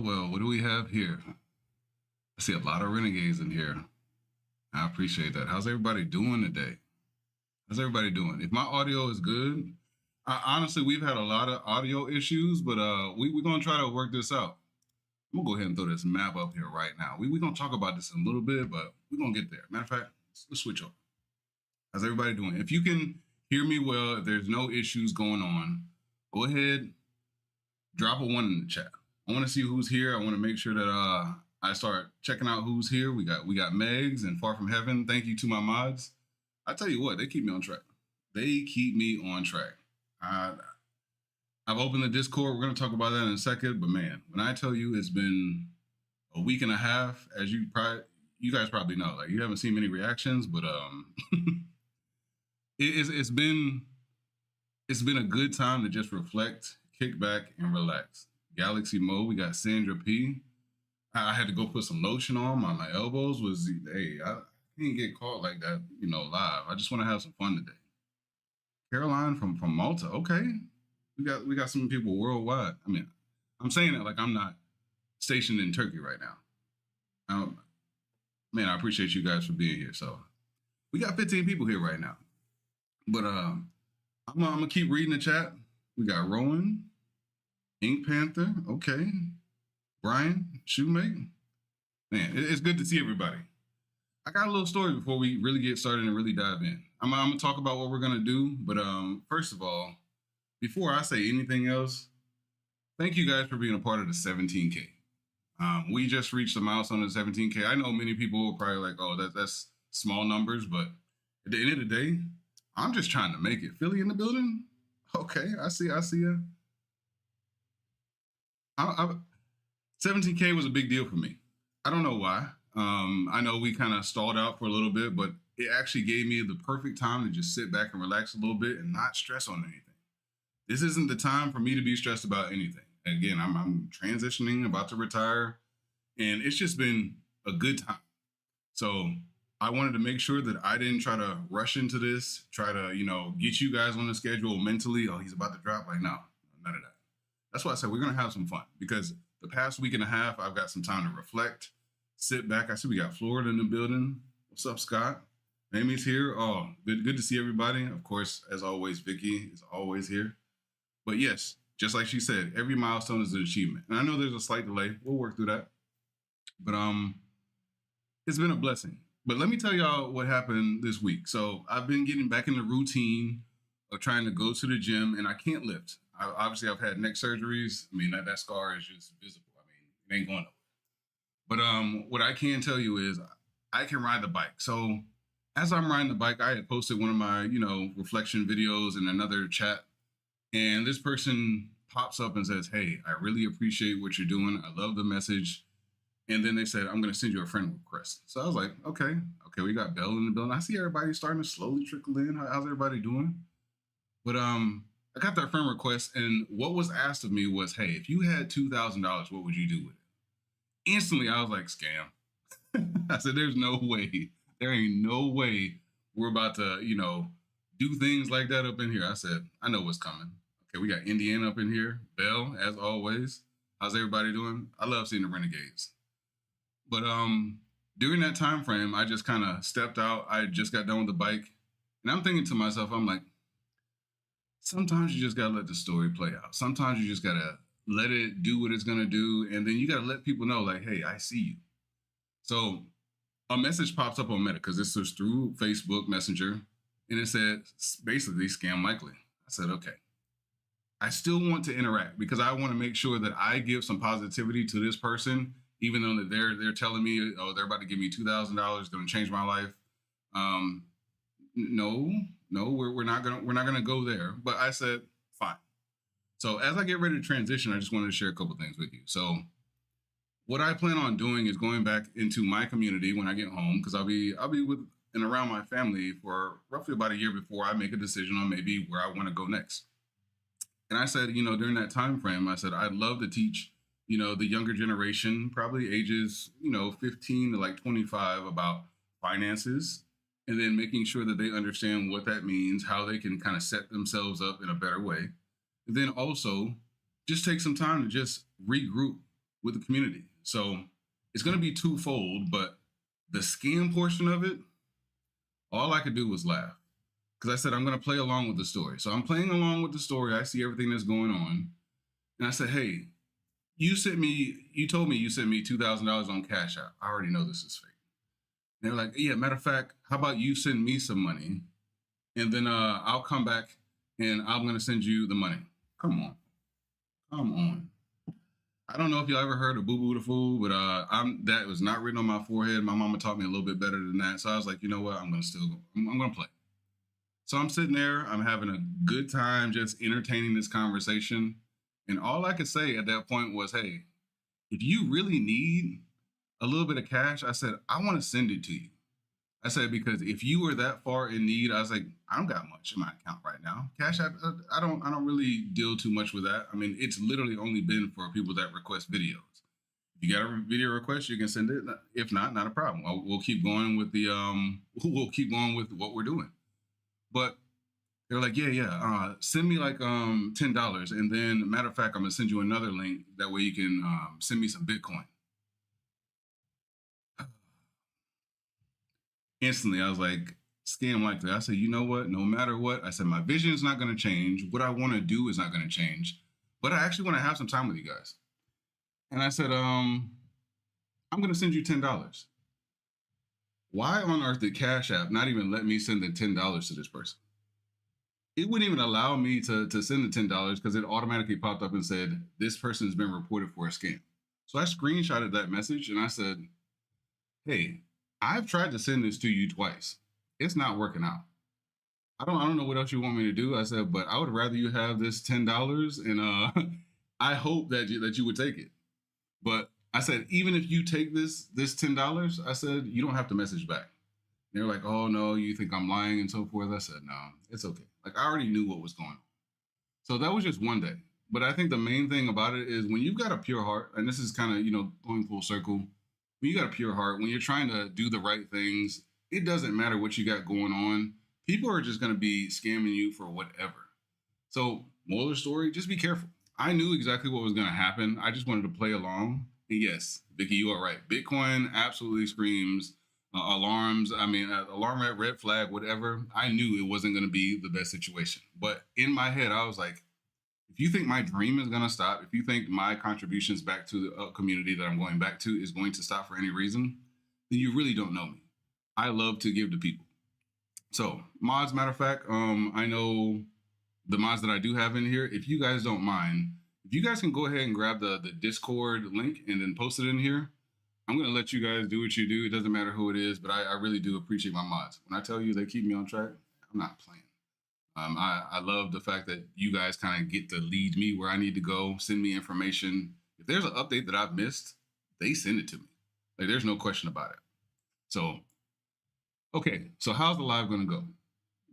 Well, what do we have here? I see a lot of renegades in here. I appreciate that. How's everybody doing today? How's everybody doing? If my audio is good, honestly, we've had a lot of audio issues, but we're going to try to work this out. I'm going to go ahead and throw this map up here right now. We're going to talk about this in a little bit, but we're going to get there. Matter of fact, let's switch over. How's everybody doing? If you can hear me well, if there's no issues going on, go ahead, drop a 1 in the chat. I want to see who's here. I want to make sure that I start checking out who's here. We got Megs and Far From Heaven. Thank you to my mods. I tell you what, they keep me on track. They keep me on track. I've opened the Discord. We're going to talk about that in a second. But man, when I tell you it's been a week and a half, as you guys probably know, like you haven't seen many reactions, but it's been a good time to just reflect, kick back, and relax. Galaxy Mo, we got Sandra P. I had to go put some lotion on. My elbows was, hey, I can't get caught like that, live. I just want to have some fun today. Caroline from Malta, okay. We got some people worldwide. I mean, I'm saying it like I'm not stationed in Turkey right now. Man, I appreciate you guys for being here. So we got 15 people here right now. But I'm gonna keep reading the chat. We got Rowan, Ink Panther, okay. Brian, Shoemake. Man, it's good to see everybody. I got a little story before we really get started and really dive in. I'm gonna talk about what we're gonna do, but first of all, before I say anything else, thank you guys for being a part of the 17K. We just reached the milestone of 17K. I know many people will probably like, oh, that's small numbers, but at the end of the day, I'm just trying to make it. Philly in the building? Okay, I see ya. 17K was a big deal for me. I don't know why. I know we kind of stalled out for a little bit, but it actually gave me the perfect time to just sit back and relax a little bit and not stress on anything. This isn't the time for me to be stressed about anything. Again, I'm transitioning, about to retire, and it's just been a good time. So I wanted to make sure that I didn't try to rush into this, try to, get you guys on the schedule mentally. Oh, he's about to drop. Like, no, none of that. That's why I said we're going to have some fun, because the past week and a half, I've got some time to reflect, sit back. I see we got Florida in the building. What's up, Scott? Amy's here. Oh, good to see everybody. Of course, as always, Vicky is always here. But yes, just like she said, every milestone is an achievement. And I know there's a slight delay. We'll work through that. But it's been a blessing. But let me tell y'all what happened this week. So I've been getting back in the routine of trying to go to the gym, and I can't lift. Obviously, I've had neck surgeries. I mean, that scar is just visible. I mean, it ain't going nowhere. But what I can tell you is I can ride the bike. So as I'm riding the bike, I had posted one of my, reflection videos in another chat. And this person pops up and says, hey, I really appreciate what you're doing. I love the message. And then they said, I'm going to send you a friend request. So I was like, okay, we got Bell in the building. I see everybody starting to slowly trickle in. How's everybody doing? But I got that friend request, and what was asked of me was, hey, if you had $2,000, what would you do with it? Instantly, I was like, scam. I said, there's no way. There ain't no way we're about to, do things like that up in here. I said, I know what's coming. Okay, we got Indiana up in here. Bell, as always. How's everybody doing? I love seeing the Renegades. But during that time frame, I just kind of stepped out. I just got done with the bike. And I'm thinking to myself, I'm like, Sometimes you just gotta let the story play out. Sometimes you just gotta let it do what it's gonna do, and then you gotta let people know, like, hey, I see you. So a message pops up on Meta because this was through Facebook Messenger, and it said basically scam likely. I said, okay. I still want to interact because I want to make sure that I give some positivity to this person, even though that they're telling me, oh, they're about to give me $2,000, going to change my life. Um, no, no, we're not gonna go there. But I said, fine. So as I get ready to transition, I just wanted to share a couple things with you. So what I plan on doing is going back into my community when I get home because I'll be with and around my family for roughly about a year before I make a decision on maybe where I want to go next. And I said, during that time frame, I said I'd love to teach, the younger generation, probably ages, 15 to like 25, about finances, and then making sure that they understand what that means, how they can kind of set themselves up in a better way. And then also just take some time to just regroup with the community. So it's going to be twofold, but the scam portion of it, all I could do was laugh because I said I'm going to play along with the story. So I'm playing along with the story. I see everything that's going on, and I said, "Hey, you told me you sent me $2,000 on Cash App. I already know this is fake." And they're like, "Yeah, matter of fact, how about you send me some money, and then I'll come back and I'm going to send you the money." Come on, come on. I don't know if y'all ever heard of Boo Boo the Fool, but that was not written on my forehead. My mama taught me a little bit better than that, so I was like, you know what? I'm gonna still go. I'm gonna play. So I'm sitting there, I'm having a good time just entertaining this conversation. And all I could say at that point was, hey, if you really need a little bit of cash, I said, I want to send it to you. I said, because if you were that far in need, I was like, I don't got much in my account right now. Cash App, I don't really deal too much with that. I mean, it's literally only been for people that request videos. If you got a video request, you can send it. If not, not a problem. We'll keep going with we'll keep going with what we're doing. But they're like, yeah, yeah. Send me like $10, and then matter of fact, I'm gonna send you another link. That way you can send me some Bitcoin. Instantly, I was like, scam like that. I said, you know what? No matter what, I said my vision is not gonna change. What I want to do is not gonna change. But I actually want to have some time with you guys. And I said, I'm gonna send you $10. Why on earth did Cash App not even let me send the $10 to this person? It wouldn't even allow me to send the $10 because it automatically popped up and said, this person has been reported for a scam. So I screenshotted that message and I said, hey, I've tried to send this to you twice. It's not working out. I don't know what else you want me to do. I said, but I would rather you have this $10 and I hope that you would take it. But I said, even if you take this $10, I said, you don't have to message back. They're like, oh no, you think I'm lying and so forth. I said, no, it's okay. Like I already knew what was going on. So that was just one day. But I think the main thing about it is when you've got a pure heart, and this is kind of, going full circle, when you got a pure heart, when you're trying to do the right things, it doesn't matter what you got going on. People are just going to be scamming you for whatever. So, moral of the story, just be careful. I knew exactly what was going to happen. I just wanted to play along. And yes, Vicky, you are right. Bitcoin absolutely screams alarms. I mean, alarm, red flag, whatever. I knew it wasn't going to be the best situation. But in my head, I was like, if you think my dream is going to stop, if you think my contributions back to the community that I'm going back to is going to stop for any reason, then you really don't know me. I love to give to people. So, mods, matter of fact, I know the mods that I do have in here. If you guys don't mind, if you guys can go ahead and grab the Discord link and then post it in here, I'm going to let you guys do what you do. It doesn't matter who it is, but I really do appreciate my mods. When I tell you they keep me on track, I'm not playing. I love the fact that you guys kind of get to lead me where I need to go, send me information. If there's an update that I've missed, they send it to me. Like there's no question about it. So, okay, so how's the live going to go?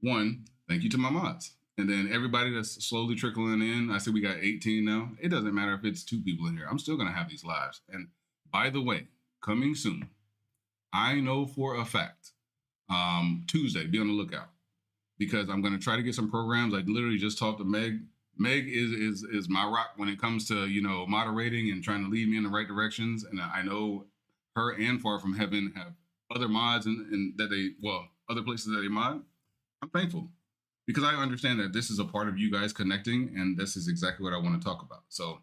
One, thank you to my mods. And then everybody that's slowly trickling in, I said we got 18 now. It doesn't matter if it's 2 people in here. I'm still going to have these lives. And by the way, coming soon, I know for a fact, Tuesday, be on the lookout. Because I'm going to try to get some programs. I literally just talked to Meg. Meg is my rock when it comes to, moderating and trying to lead me in the right directions. And I know her and Far From Heaven have other mods and that other places that they mod. I'm thankful because I understand that this is a part of you guys connecting, and this is exactly what I want to talk about. So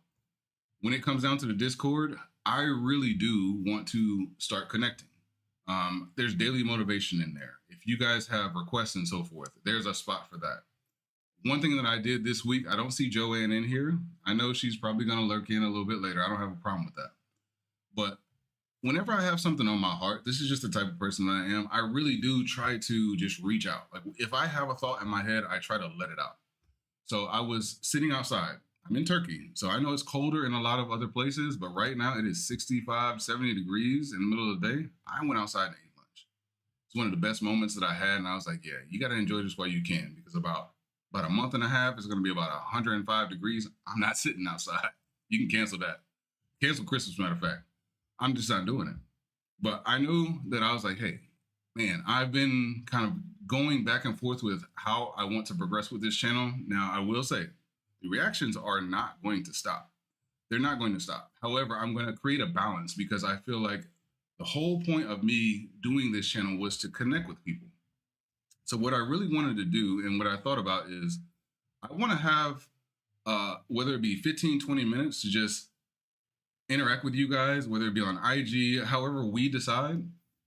when it comes down to the Discord, I really do want to start connecting. There's daily motivation in there. If you guys have requests and so forth, there's a spot for that. One thing that I did this week, I don't see Joanne in here. I know she's probably going to lurk in a little bit later. I don't have a problem with that. But whenever I have something on my heart, this is just the type of person that I am. I really do try to just reach out. Like if I have a thought in my head, I try to let it out. So I was sitting outside. I'm in Turkey, so I know it's colder in a lot of other places, but right now it is 65, 70 degrees in the middle of the day. I went outside and ate lunch. It's one of the best moments that I had, and I was like, yeah, you got to enjoy this while you can, because about a month and a half, it's going to be about 105 degrees. I'm not sitting outside. You can cancel that. Cancel Christmas, matter of fact. I'm just not doing it. But I knew that I was like, hey, man, I've been kind of going back and forth with how I want to progress with this channel. Now, I will say, the reactions are not going to stop. They're not going to stop. However, I'm going to create a balance because I feel like the whole point of me doing this channel was to connect with people. So what I really wanted to do and what I thought about is I want to have, whether it be 15, 20 minutes to just interact with you guys, whether it be on IG, however we decide.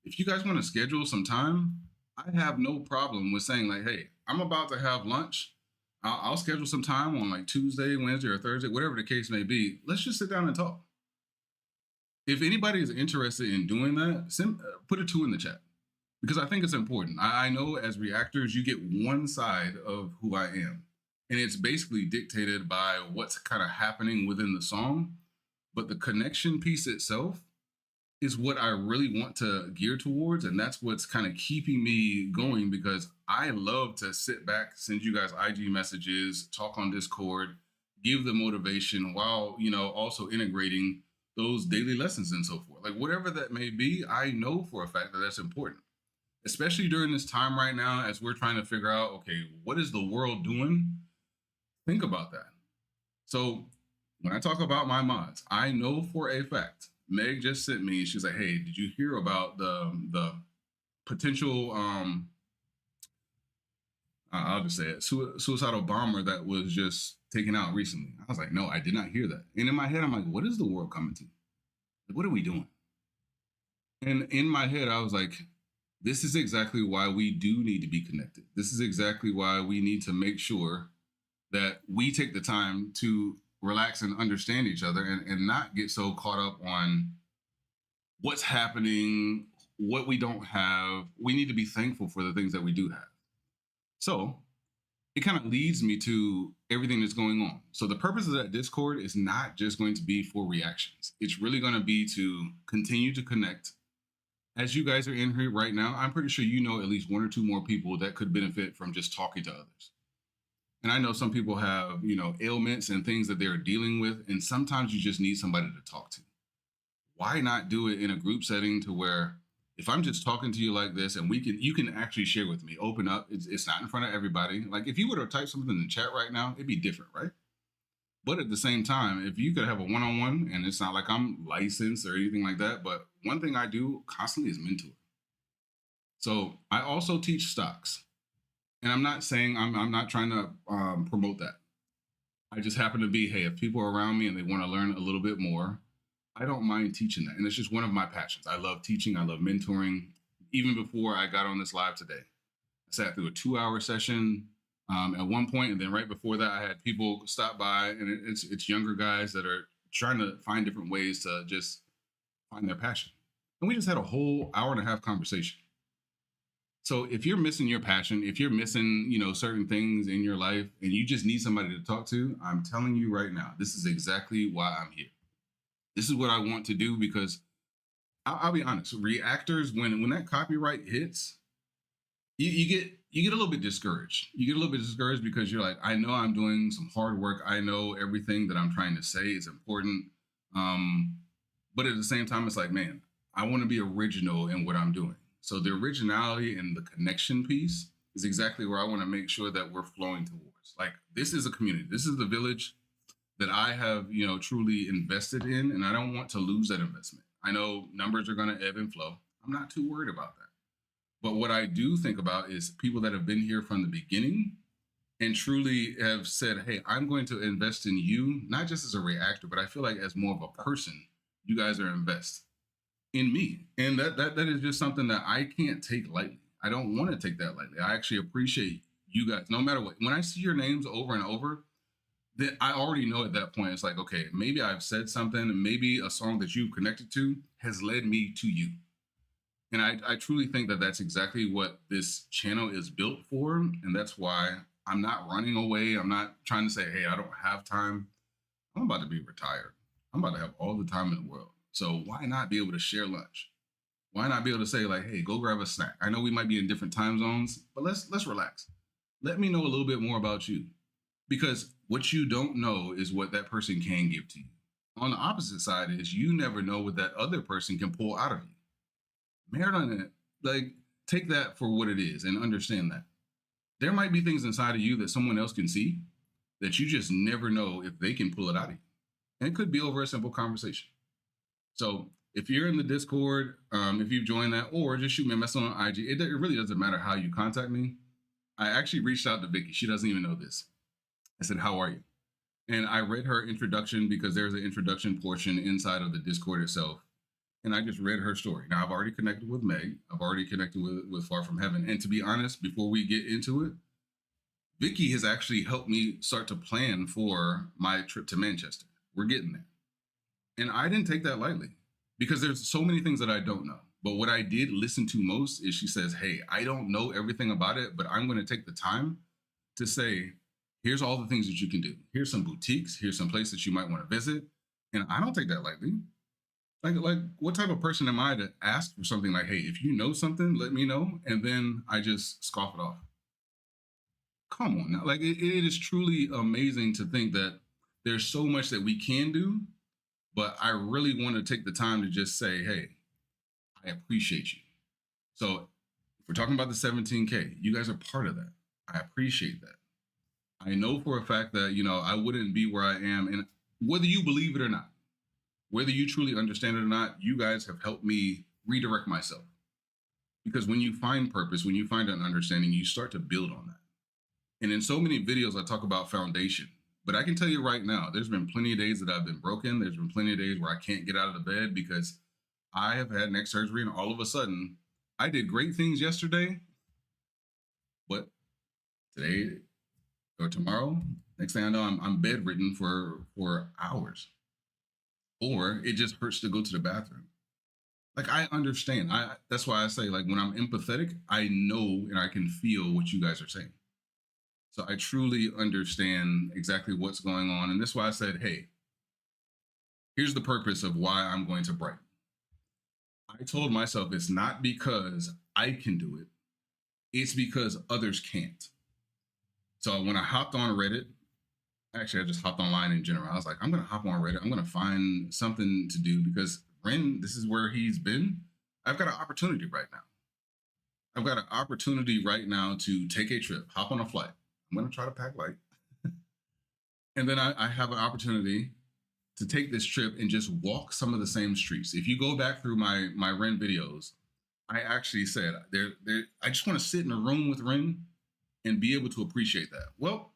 If you guys want to schedule some time, I have no problem with saying like, hey, I'm about to have lunch. I'll schedule some time on like Tuesday, Wednesday, or Thursday, whatever the case may be. Let's just sit down and talk. If anybody is interested in doing that, put a 2 in the chat because I think it's important. I know as reactors, you get one side of who I am, and it's basically dictated by what's kind of happening within the song. But the connection piece itself is what I really want to gear towards. And that's what's kind of keeping me going because I love to sit back, send you guys IG messages, talk on Discord, give the motivation while, also integrating those daily lessons and so forth. Like whatever that may be, I know for a fact that that's important, especially during this time right now, as we're trying to figure out, okay, what is the world doing? Think about that. So when I talk about my mods, I know for a fact, Meg just sent me, she's like, hey, did you hear about the potential, I'll just say it, suicidal bomber that was just taken out recently? I was like, no, I did not hear that. And in my head, I'm like, what is the world coming to? Like, what are we doing? And in my head, I was like, this is exactly why we do need to be connected. This is exactly why we need to make sure that we take the time to relax and understand each other and not get so caught up on what's happening, what we don't have. We need to be thankful for the things that we do have. So it kind of leads me to everything that's going on. So the purpose of that Discord is not just going to be for reactions. It's really going to be to continue to connect. As you guys are in here right now, I'm pretty sure you know at least 1 or 2 more people that could benefit from just talking to others. And I know some people have, ailments and things that they're dealing with. And sometimes you just need somebody to talk to. Why not do it in a group setting to where if I'm just talking to you like this and you can actually share with me, open up. It's not in front of everybody. Like if you were to type something in the chat right now, it'd be different, right? But at the same time, if you could have a one-on-one, and it's not like I'm licensed or anything like that, but one thing I do constantly is mentor. So I also teach stocks. And I'm not saying I'm not trying to promote that. I just happen to be, hey, if people are around me and they want to learn a little bit more, I don't mind teaching that. And it's just one of my passions. I love teaching. I love mentoring. Even before I got on this live today, I sat through a 2-hour session at one point, and then right before that, I had people stop by, and it's younger guys that are trying to find different ways to just find their passion. And we just had a whole hour-and-a-half conversation. So if you're missing your passion, if you're missing, certain things in your life and you just need somebody to talk to, I'm telling you right now, this is exactly why I'm here. This is what I want to do because I'll be honest, reactors, when that copyright hits, you get a little bit discouraged. You get a little bit discouraged because you're like, I know I'm doing some hard work. I know everything that I'm trying to say is important. But at the same time, it's like, man, I want to be original in what I'm doing. So the originality and the connection piece is exactly where I want to make sure that we're flowing towards. Like, this is a community. This is the village that I have, truly invested in, and I don't want to lose that investment. I know numbers are going to ebb and flow. I'm not too worried about that. But what I do think about is people that have been here from the beginning and truly have said, hey, I'm going to invest in you, not just as a reactor, but I feel like as more of a person, you guys are invest in me. And that is just something that I can't take lightly. I don't want to take that lightly. I actually appreciate you guys, no matter what. When I see your names over and over, then I already know at that point, it's like, okay, maybe I've said something, and maybe a song that you've connected to has led me to you. And I truly think that that's exactly what this channel is built for. And that's why I'm not running away. I'm not trying to say, hey, I don't have time. I'm about to be retired. I'm about to have all the time in the world. So why not be able to share lunch? Why not be able to say, like, hey, go grab a snack? I know we might be in different time zones, but let's relax. Let me know a little bit more about you. Because what you don't know is what that person can give to you. On the opposite side is you never know what that other person can pull out of you. Merit on it, like, take that for what it is and understand that. There might be things inside of you that someone else can see that you just never know if they can pull it out of you. And it could be over a simple conversation. So if you're in the Discord, if you've joined that, or just shoot me a message on IG, it really doesn't matter how you contact me. I actually reached out to Vicky. She doesn't even know this. I said, how are you? And I read her introduction because there's an introduction portion inside of the Discord itself. And I just read her story. Now, I've already connected with Meg. I've already connected with Far From Heaven. And to be honest, before we get into it, Vicky has actually helped me start to plan for my trip to Manchester. We're getting there. And I didn't take that lightly because there's so many things that I don't know. But what I did listen to most is she says, hey, I don't know everything about it, but I'm going to take the time to say, here's all the things that you can do. Here's some boutiques. Here's some places you might want to visit. And I don't take that lightly. Like, what type of person am I to ask for something like, hey, if you know something, let me know. And then I just scoff it off. Come on now. Like, it is truly amazing to think that there's so much that we can do, but I really want to take the time to just say, hey, I appreciate you. So if we're talking about the 17K, you guys are part of that. I appreciate that. I know for a fact that, I wouldn't be where I am. And whether you believe it or not, whether you truly understand it or not, you guys have helped me redirect myself. Because when you find purpose, when you find an understanding, you start to build on that. And in so many videos, I talk about foundation. But I can tell you right now, there's been plenty of days that I've been broken. There's been plenty of days where I can't get out of the bed because I have had neck surgery. And all of a sudden, I did great things yesterday. But today or tomorrow, next thing I know, I'm bedridden for hours. Or it just hurts to go to the bathroom. Like, I understand. That's why I say, like, when I'm empathetic, I know and I can feel what you guys are saying. So I truly understand exactly what's going on. And that's why I said, hey, here's the purpose of why I'm going to Brighton. I told myself it's not because I can do it. It's because others can't. So when I hopped on Reddit, actually, I just hopped online in general. I was like, I'm going to hop on Reddit. I'm going to find something to do because Ren, this is where he's been. I've got an opportunity right now. I've got an opportunity right now to take a trip, hop on a flight. I'm going to try to pack light. And then I have an opportunity to take this trip and just walk some of the same streets. If you go back through my Ren videos, I actually said, I just want to sit in a room with Ren and be able to appreciate that. Well,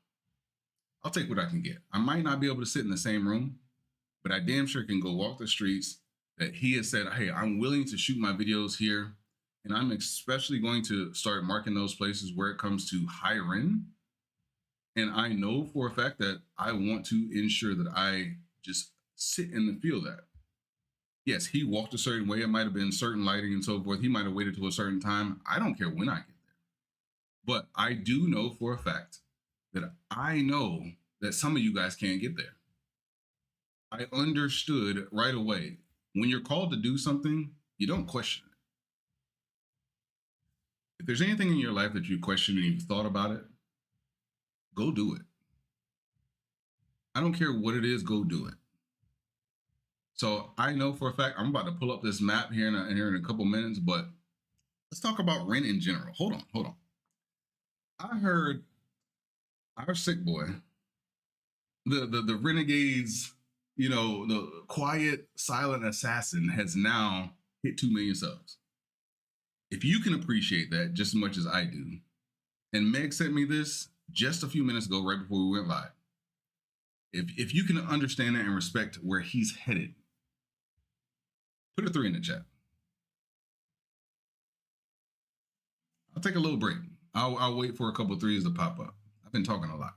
I'll take what I can get. I might not be able to sit in the same room, but I damn sure can go walk the streets that he has said, hey, I'm willing to shoot my videos here. And I'm especially going to start marking those places where it comes to high Ren. And I know for a fact that I want to ensure that I just sit in the feel that. Yes, he walked a certain way. It might have been certain lighting and so forth. He might have waited till a certain time. I don't care when I get there. But I do know for a fact that I know that some of you guys can't get there. I understood right away. When you're called to do something, you don't question it. If there's anything in your life that you question and you've thought about it, go do it. I don't care what it is, go do it. So I know for a fact, I'm about to pull up this map here in a couple minutes, but let's talk about Ren in general. Hold on. I heard our sick boy, the Renegades, the quiet, silent assassin has now hit 2 million subs. If you can appreciate that just as much as I do, and Meg sent me this, just a few minutes ago, right before we went live. If you can understand that and respect where he's headed, put a 3 in the chat. I'll take a little break. I'll wait for a couple of 3s to pop up. I've been talking a lot.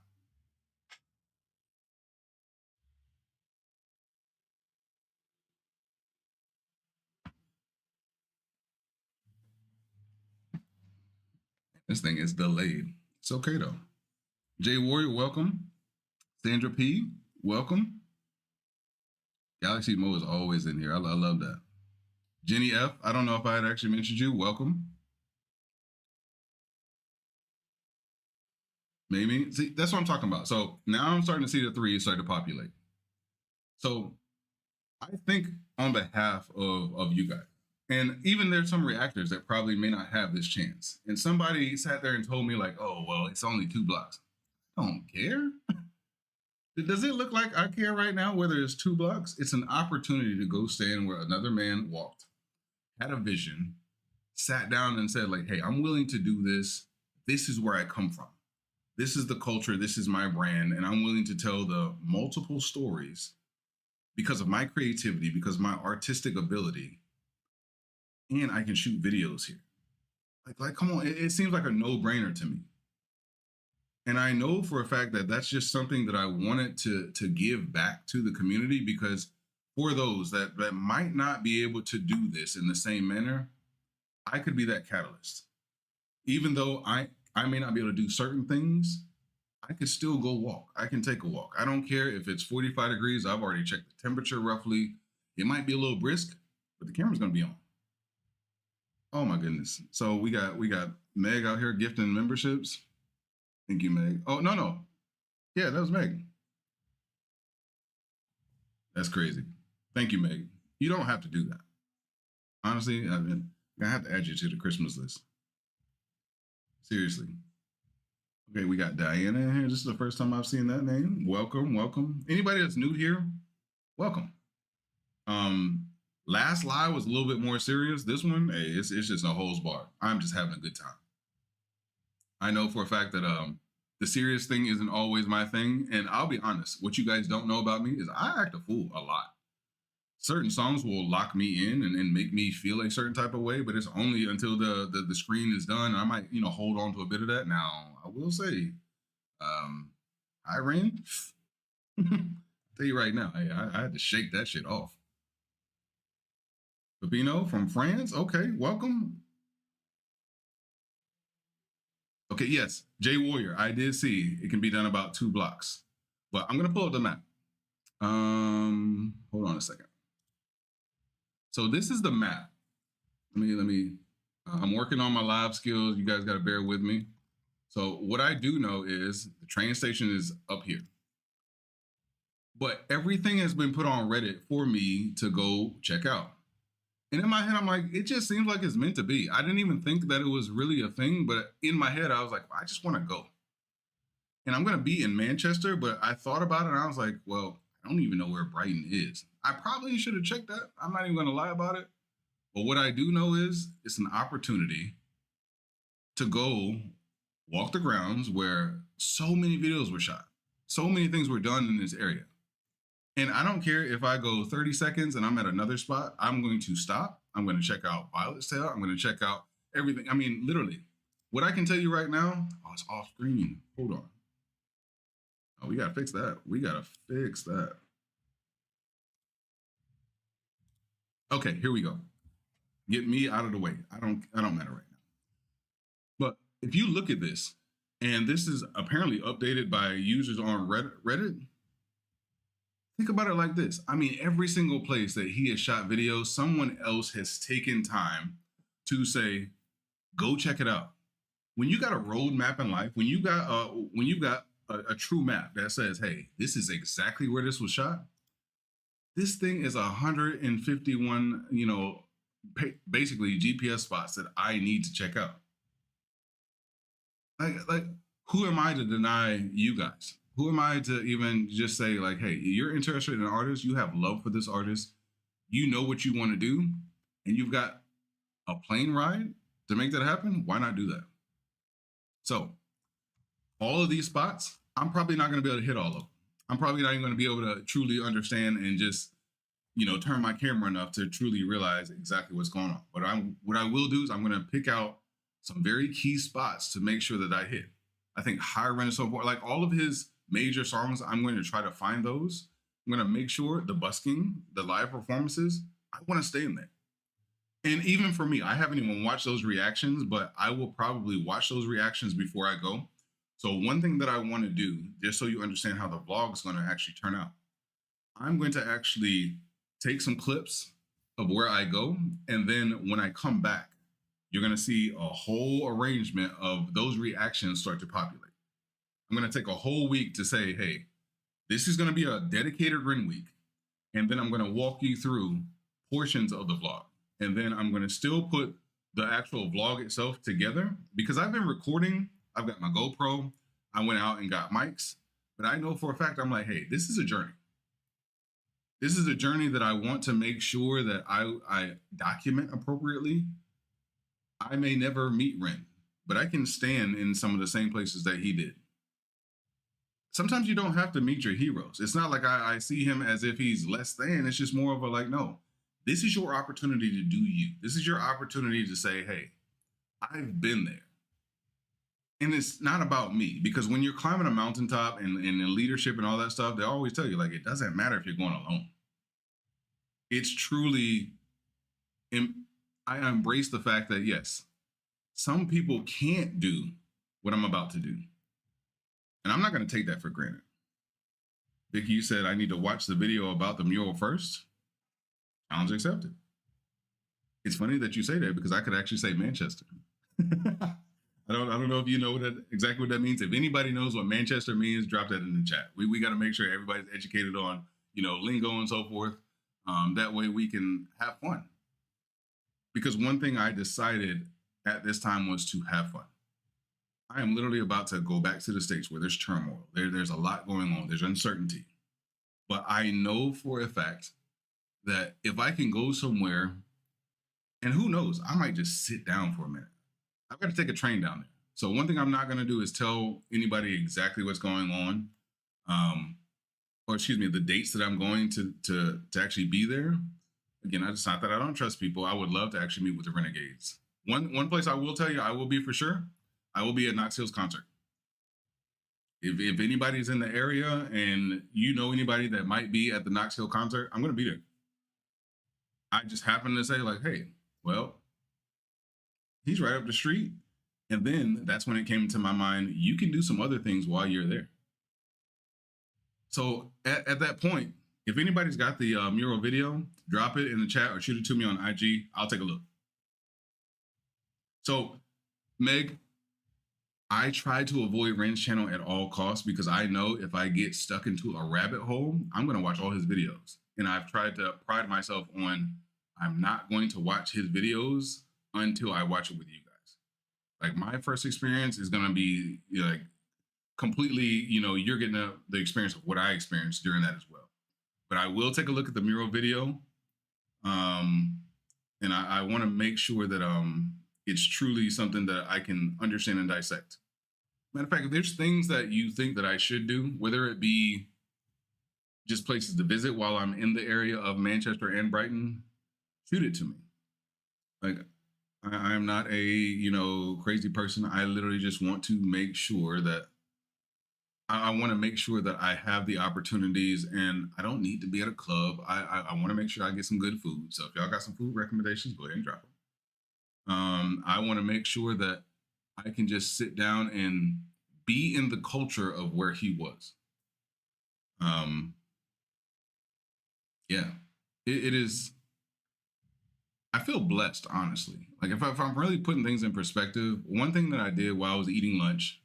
This thing is delayed. It's okay though. Jay Warrior, welcome. Sandra P, welcome. Galaxy Mo is always in here. I love that. Jenny F, I don't know if I had actually mentioned you. Welcome. Maybe. See, that's what I'm talking about. So now I'm starting to see the 3s start to populate. So I think on behalf of you guys, and even there's some reactors that probably may not have this chance. And somebody sat there and told me like, oh, well, it's only 2 blocks. I don't care. Does it look like I care right now whether it's 2 blocks? It's an opportunity to go stand where another man walked, had a vision, sat down and said like, hey, I'm willing to do this. This is where I come from. This is the culture. This is my brand. And I'm willing to tell the multiple stories because of my creativity, because of my artistic ability. And I can shoot videos here. Like come on, it seems like a no-brainer to me. And I know for a fact that that's just something that I wanted to give back to the community, because for those that might not be able to do this in the same manner, I could be that catalyst. Even though I may not be able to do certain things, I could still go walk. I can take a walk. I don't care if it's 45 degrees. I've already checked the temperature roughly. It might be a little brisk, but the camera's gonna be on. Oh my goodness. So we got Meg out here gifting memberships. Thank you, Meg. Oh, no. Yeah, that was Meg. That's crazy. Thank you, Meg. You don't have to do that. Honestly, I'm gonna have to add you to the Christmas list. Seriously. Okay, we got Diana in here. This is the first time I've seen that name. Welcome. Anybody that's new here, welcome. Last live was a little bit more serious. This one, hey, it's just a hose bar. I'm just having a good time. I know for a fact that the serious thing isn't always my thing. And I'll be honest, what you guys don't know about me is I act a fool a lot. Certain songs will lock me in and make me feel a certain type of way, but it's only until the screen is done. I might, hold on to a bit of that. Now, I will say, hi, Rain. Tell you right now, I had to shake that shit off. Pepino from France. Okay, welcome. Okay, yes, Jay Warrior. I did see it can be done about 2 blocks, but I'm gonna pull up the map. Hold on a second. So this is the map. Let me. I'm working on my live skills. You guys got to bear with me. So what I do know is the train station is up here. But everything has been put on Reddit for me to go check out. And in my head, I'm like, it just seems like it's meant to be. I didn't even think that it was really a thing, but in my head, I was like, I just want to go. And I'm going to be in Manchester, but I thought about it and I was like, well, I don't even know where Brighton is. I probably should have checked that. I'm not even going to lie about it. But what I do know is it's an opportunity to go walk the grounds where so many videos were shot. So many things were done in this area. And I don't care if I go 30 seconds and I'm at another spot, I'm going to stop. I'm going to check out Violet's Tale. I'm going to check out everything. I mean, literally, what I can tell you right now, it's off screen. Hold on. Oh, we got to fix that. Okay, here we go. Get me out of the way. I don't matter right now. But if you look at this, and this is apparently updated by users on Reddit, think about it like this. I mean, every single place that he has shot videos, someone else has taken time to say, go check it out. When you got a roadmap in life, when you got a true map that says, hey, this is exactly where this was shot. This thing is 151, basically GPS spots that I need to check out. Like, who am I to deny you guys? Who am I to even just say like, hey, you're interested in an artist, you have love for this artist, you know what you want to do, and you've got a plane ride to make that happen? Why not do that? So All of these spots, I'm probably not going to be able to hit all of them. I'm probably not even going to be able to truly understand and just, turn my camera enough to truly realize exactly what's going on. But what I will do is I'm going to pick out some very key spots to make sure that I hit. I think Higher Rent and so forth, like all of his major songs, I'm going to try to find those. I'm going to make sure the busking, the live performances, I want to stay in there. And even for me, I haven't even watched those reactions, but I will probably watch those reactions before I go. So one thing that I want to do, just so you understand how the vlog is going to actually turn out, I'm going to actually take some clips of where I go, and then when I come back, you're going to see a whole arrangement of those reactions start to populate. I'm going to take a whole week to say, hey, this is going to be a dedicated Ren week, and then I'm going to walk you through portions of the vlog, and then I'm going to still put the actual vlog itself together because I've been recording. I've got my GoPro. I went out and got mics, but I know for a fact, I'm like, hey, this is a journey. This is a journey that I want to make sure that I document appropriately. I may never meet Ren, but I can stand in some of the same places that he did. Sometimes you don't have to meet your heroes. It's not like I see him as if he's less than. It's just more of a like, no, this is your opportunity to do you. This is your opportunity to say, hey, I've been there. And it's not about me, because when you're climbing a mountaintop and in leadership and all that stuff, they always tell you, like, it doesn't matter if you're going alone. It's truly, I embrace the fact that, yes, some people can't do what I'm about to do. And I'm not going to take that for granted. Vicky, you said I need to watch the video about the mural first. Challenge accepted. It's funny that you say that because I could actually say Manchester. I don't know if you know exactly what that means. If anybody knows what Manchester means, drop that in the chat. We got to make sure everybody's educated on, lingo and so forth. That way we can have fun. Because one thing I decided at this time was to have fun. I am literally about to go back to the States where there's turmoil. There's a lot going on. There's uncertainty. But I know for a fact that if I can go somewhere, and who knows, I might just sit down for a minute. I've got to take a train down there. So one thing I'm not going to do is tell anybody exactly what's going on, or excuse me, the dates that I'm going to actually be there. Again, it's not that I don't trust people. I would love to actually meet with the Renegades. One place I will tell you I will be for sure, I will be at Knox Hill's concert. If anybody's in the area and you know anybody that might be at the Knox Hill concert, I'm going to be there. I just happen to say like, hey, well, he's right up the street. And then that's when it came to my mind, you can do some other things while you're there. So at that point, if anybody's got the mural video, drop it in the chat or shoot it to me on IG. I'll take a look. So, Meg, I try to avoid Ren's channel at all costs because I know if I get stuck into a rabbit hole, I'm going to watch all his videos. And I've tried to pride myself on I'm not going to watch his videos until I watch it with you guys. Like my first experience is going to be like completely, you're getting the experience of what I experienced during that as well. But I will take a look at the mural video. And I want to make sure that it's truly something that I can understand and dissect. Matter of fact, if there's things that you think that I should do, whether it be just places to visit while I'm in the area of Manchester and Brighton, shoot it to me. Like, I'm not a, crazy person. I literally just want to make sure that I want to make sure that I have the opportunities and I don't need to be at a club. I want to make sure I get some good food. So if y'all got some food recommendations, go ahead and drop them. I want to make sure that I can just sit down and be in the culture of where he was. Yeah, it is. I feel blessed, honestly. Like if I'm really putting things in perspective, one thing that I did while I was eating lunch.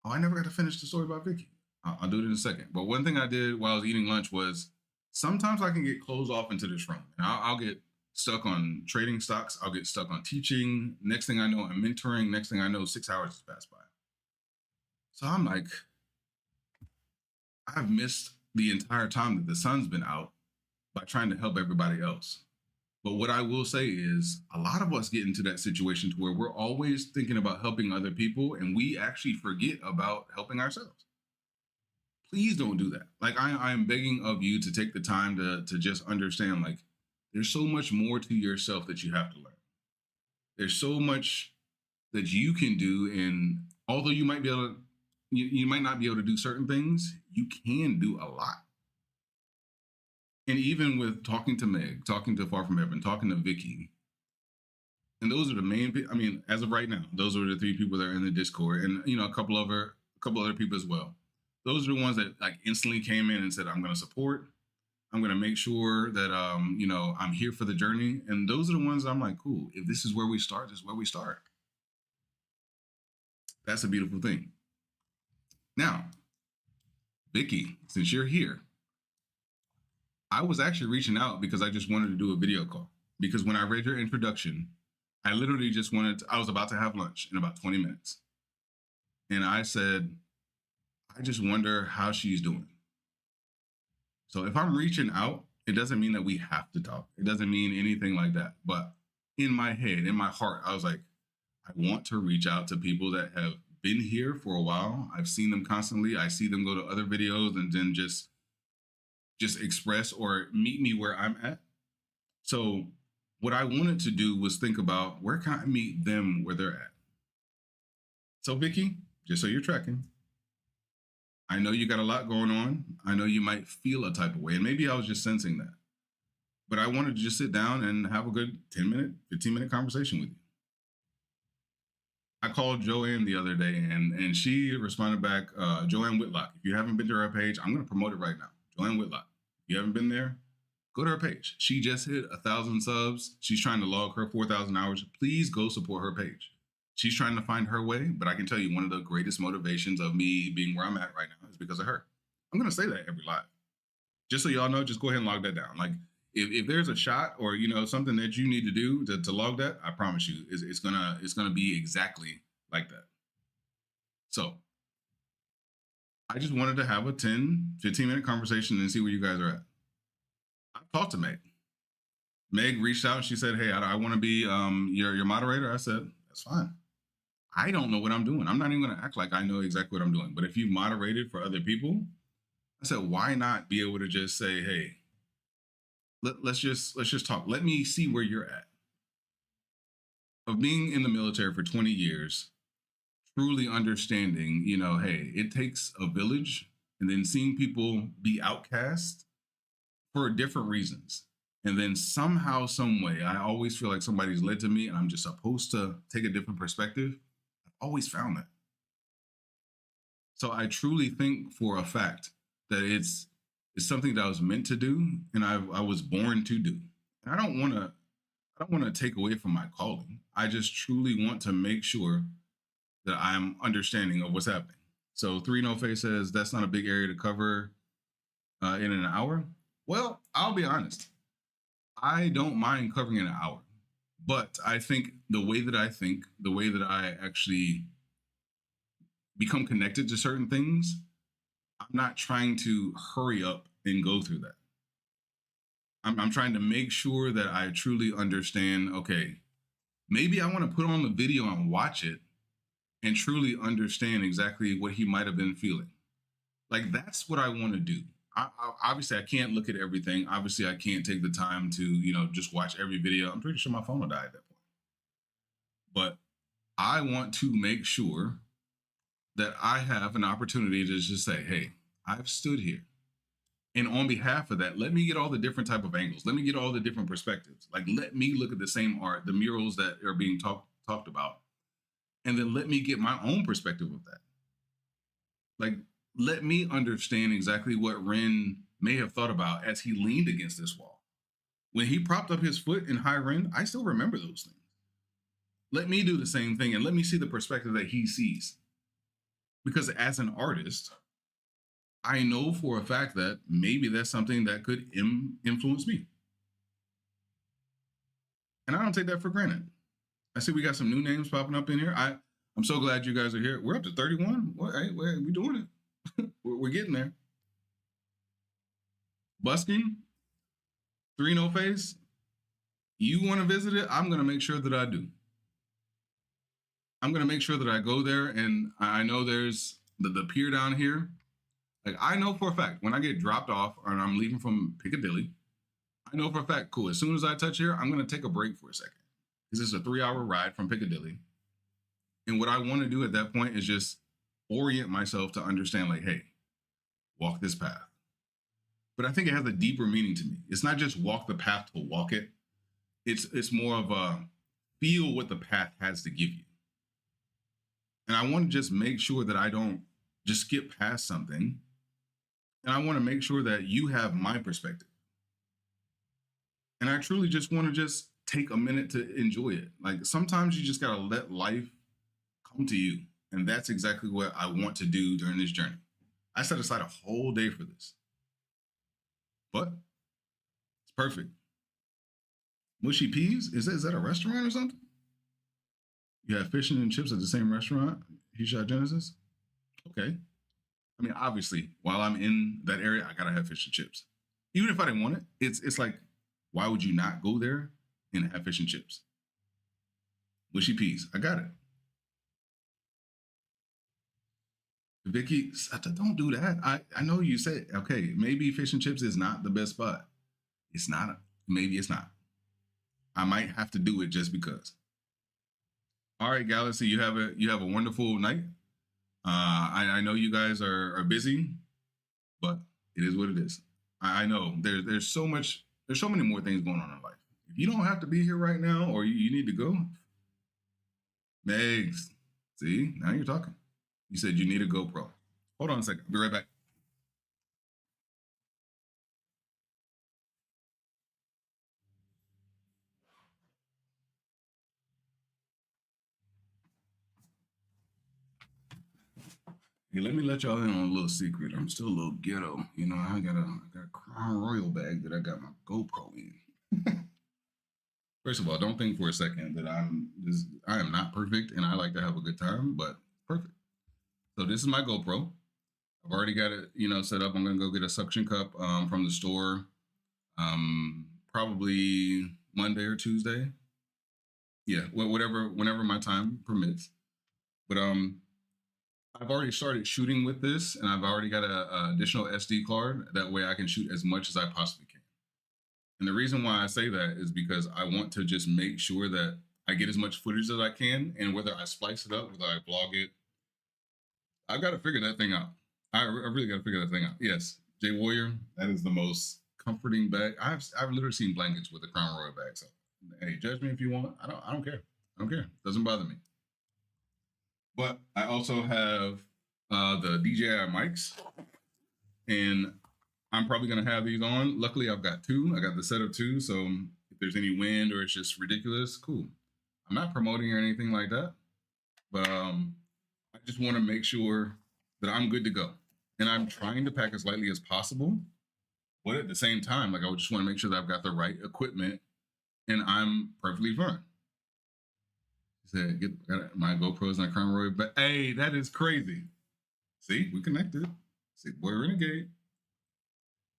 Oh, I never got to finish the story about Vicky. I'll do it in a second. But one thing I did while I was eating lunch was sometimes I can get closed off into this room. And I'll get stuck on trading stocks. I'll get stuck on teaching. Next thing I know, I'm mentoring. Next thing I know, 6 hours has passed by. So I'm like, I've missed the entire time that the sun's been out by trying to help everybody else. But what I will say is a lot of us get into that situation to where we're always thinking about helping other people and we actually forget about helping ourselves. Please don't do that. Like I am begging of you to take the time to just understand like there's so much more to yourself that you have to learn. There's so much that you can do, and although you might be able to you might not be able to do certain things, you can do a lot. And even with talking to Meg, talking to Far From Heaven, talking to Vicky, and those are the main. I mean, as of right now, those are the three people that are in the Discord, and a couple other people as well. Those are the ones that like instantly came in and said, "I'm going to support. I'm going to make sure that I'm here for the journey." And those are the ones I'm like, "Cool. If this is where we start, this is where we start." That's a beautiful thing. Now, Vicky, since you're here, I was actually reaching out because I just wanted to do a video call. Because when I read your introduction, I literally just I was about to have lunch in about 20 minutes. And I said, I just wonder how she's doing. So if I'm reaching out, it doesn't mean that we have to talk. It doesn't mean anything like that. But in my head, in my heart, I was like, I want to reach out to people that have been here for a while. I've seen them constantly. I see them go to other videos and then just express or meet me where I'm at. So what I wanted to do was think about where can I meet them where they're at. So Vicky, just so you're tracking, I know you got a lot going on. I know you might feel a type of way, and maybe I was just sensing that. But I wanted to just sit down and have a good 10-minute, 15-minute conversation with you. I called Joanne the other day, and she responded back, Joanne Whitlock. If you haven't been to her page, I'm going to promote it right now. Joanne Whitlock. If you haven't been there, go to her page. She just hit 1,000 subs. She's trying to log her 4,000 hours. Please go support her page. She's trying to find her way, but I can tell you one of the greatest motivations of me being where I'm at right now is because of her. I'm going to say that every live. Just so y'all know, just go ahead and log that down. Like if there's a shot or something that you need to do to log that, I promise you, it's gonna be exactly like that. So I just wanted to have a 10, 15-minute conversation and see where you guys are at. I talked to Meg. Meg reached out and she said, hey, I want to be your moderator. I said, that's fine. I don't know what I'm doing. I'm not even going to act like I know exactly what I'm doing. But if you moderated for other people, I said, why not be able to just say, hey, let's just talk. Let me see where you're at. Of being in the military for 20 years, truly understanding, hey, it takes a village, and then seeing people be outcast for different reasons. And then somehow, some way, I always feel like somebody's led to me and I'm just supposed to take a different perspective. I've always found that. So I truly think for a fact that it's something that I was meant to do and I was born to do. And I don't want to take away from my calling. I just truly want to make sure that I'm understanding of what's happening. So 3 No Face says that's not a big area to cover in an hour. Well, I'll be honest. I don't mind covering an hour, but I think, the way that I actually become connected to certain things, I'm not trying to hurry up and go through that. I'm trying to make sure that I truly understand, okay, maybe I want to put on the video and watch it and truly understand exactly what he might have been feeling. Like, that's what I want to do. Obviously, I can't look at everything. Obviously, I can't take the time to, just watch every video. I'm pretty sure my phone will die at that point. But I want to make sure that I have an opportunity to just say, hey, I've stood here. And on behalf of that, let me get all the different type of angles. Let me get all the different perspectives. Like, let me look at the same art, the murals that are being talked about. And then let me get my own perspective of that. Like, let me understand exactly what Ren may have thought about as he leaned against this wall. When he propped up his foot in high Ren, I still remember those things. Let me do the same thing and let me see the perspective that he sees. Because as an artist, I know for a fact that maybe that's something that could influence me. And I don't take that for granted. I see we got some new names popping up in here. I'm so glad you guys are here. We're up to 31. Hey, we're doing it. We're getting there. Busking, 3 No Face. You want to visit it? I'm going to make sure that I do. I'm going to make sure that I go there. And I know there's the pier down here. Like, I know for a fact when I get dropped off or I'm leaving from Piccadilly, I know for a fact, cool, as soon as I touch here, I'm going to take a break for a second. Because it's a 3-hour ride from Piccadilly. And what I want to do at that point is just orient myself to understand, like, hey, walk this path. But I think it has a deeper meaning to me. It's not just walk the path to walk it. It's more of a feel what the path has to give you. And I want to just make sure that I don't just skip past something. And I want to make sure that you have my perspective. And I truly just want to just take a minute to enjoy it. Like, sometimes you just got to let life come to you. And that's exactly what I want to do during this journey. I set aside a whole day for this. But it's perfect. Mushy Peas? Is that a restaurant or something? You have fish and chips at the same restaurant? You shot Genesis? Okay. I mean, obviously, while I'm in that area, I gotta have fish and chips. Even if I didn't want it, it's like, why would you not go there and have fish and chips? Mushy Peas. I got it. Vicky, don't do that. I know you said, okay, maybe fish and chips is not the best spot. It's not. Maybe it's not. I might have to do it just because. All right, Galaxy, you have a wonderful night. I know you guys are busy, but it is what it is. I know there's so many more things going on in life. If you don't have to be here right now, or you need to go, Megs, see, now you're talking. You said you need a GoPro. Hold on a second. I'll be right back. Hey, let me let y'all in on a little secret. I'm still a little ghetto. You know, I got a Crown Royal bag that I got my GoPro in. First of all, don't think for a second that I am not perfect and I like to have a good time, but perfect. So this is my GoPro. I've already got it, set up. I'm gonna go get a suction cup from the store, probably Monday or Tuesday. Yeah, whenever my time permits. But I've already started shooting with this, and I've already got a additional SD card. That way, I can shoot as much as I possibly can. And the reason why I say that is because I want to just make sure that I get as much footage as I can, and whether I splice it up, whether I vlog it, I've got to figure that thing out. I really got to figure that thing out. Yes, Jay Warrior, that is the most comforting bag. I've literally seen blankets with a Crown Royal bag. So, hey, judge me if you want. I don't care. I don't care. It doesn't bother me. But I also have the DJI mics, and I'm probably gonna have these on. Luckily, I've got two. I got the set of two, so if there's any wind or it's just ridiculous, cool. I'm not promoting or anything like that, but I just want to make sure that I'm good to go, and I'm trying to pack as lightly as possible. But at the same time, like, I just want to make sure that I've got the right equipment, and I'm perfectly fine. He said, "Get my GoPros and a Crown Royal, but hey, that is crazy." See, we connected. See, boy, Renegade.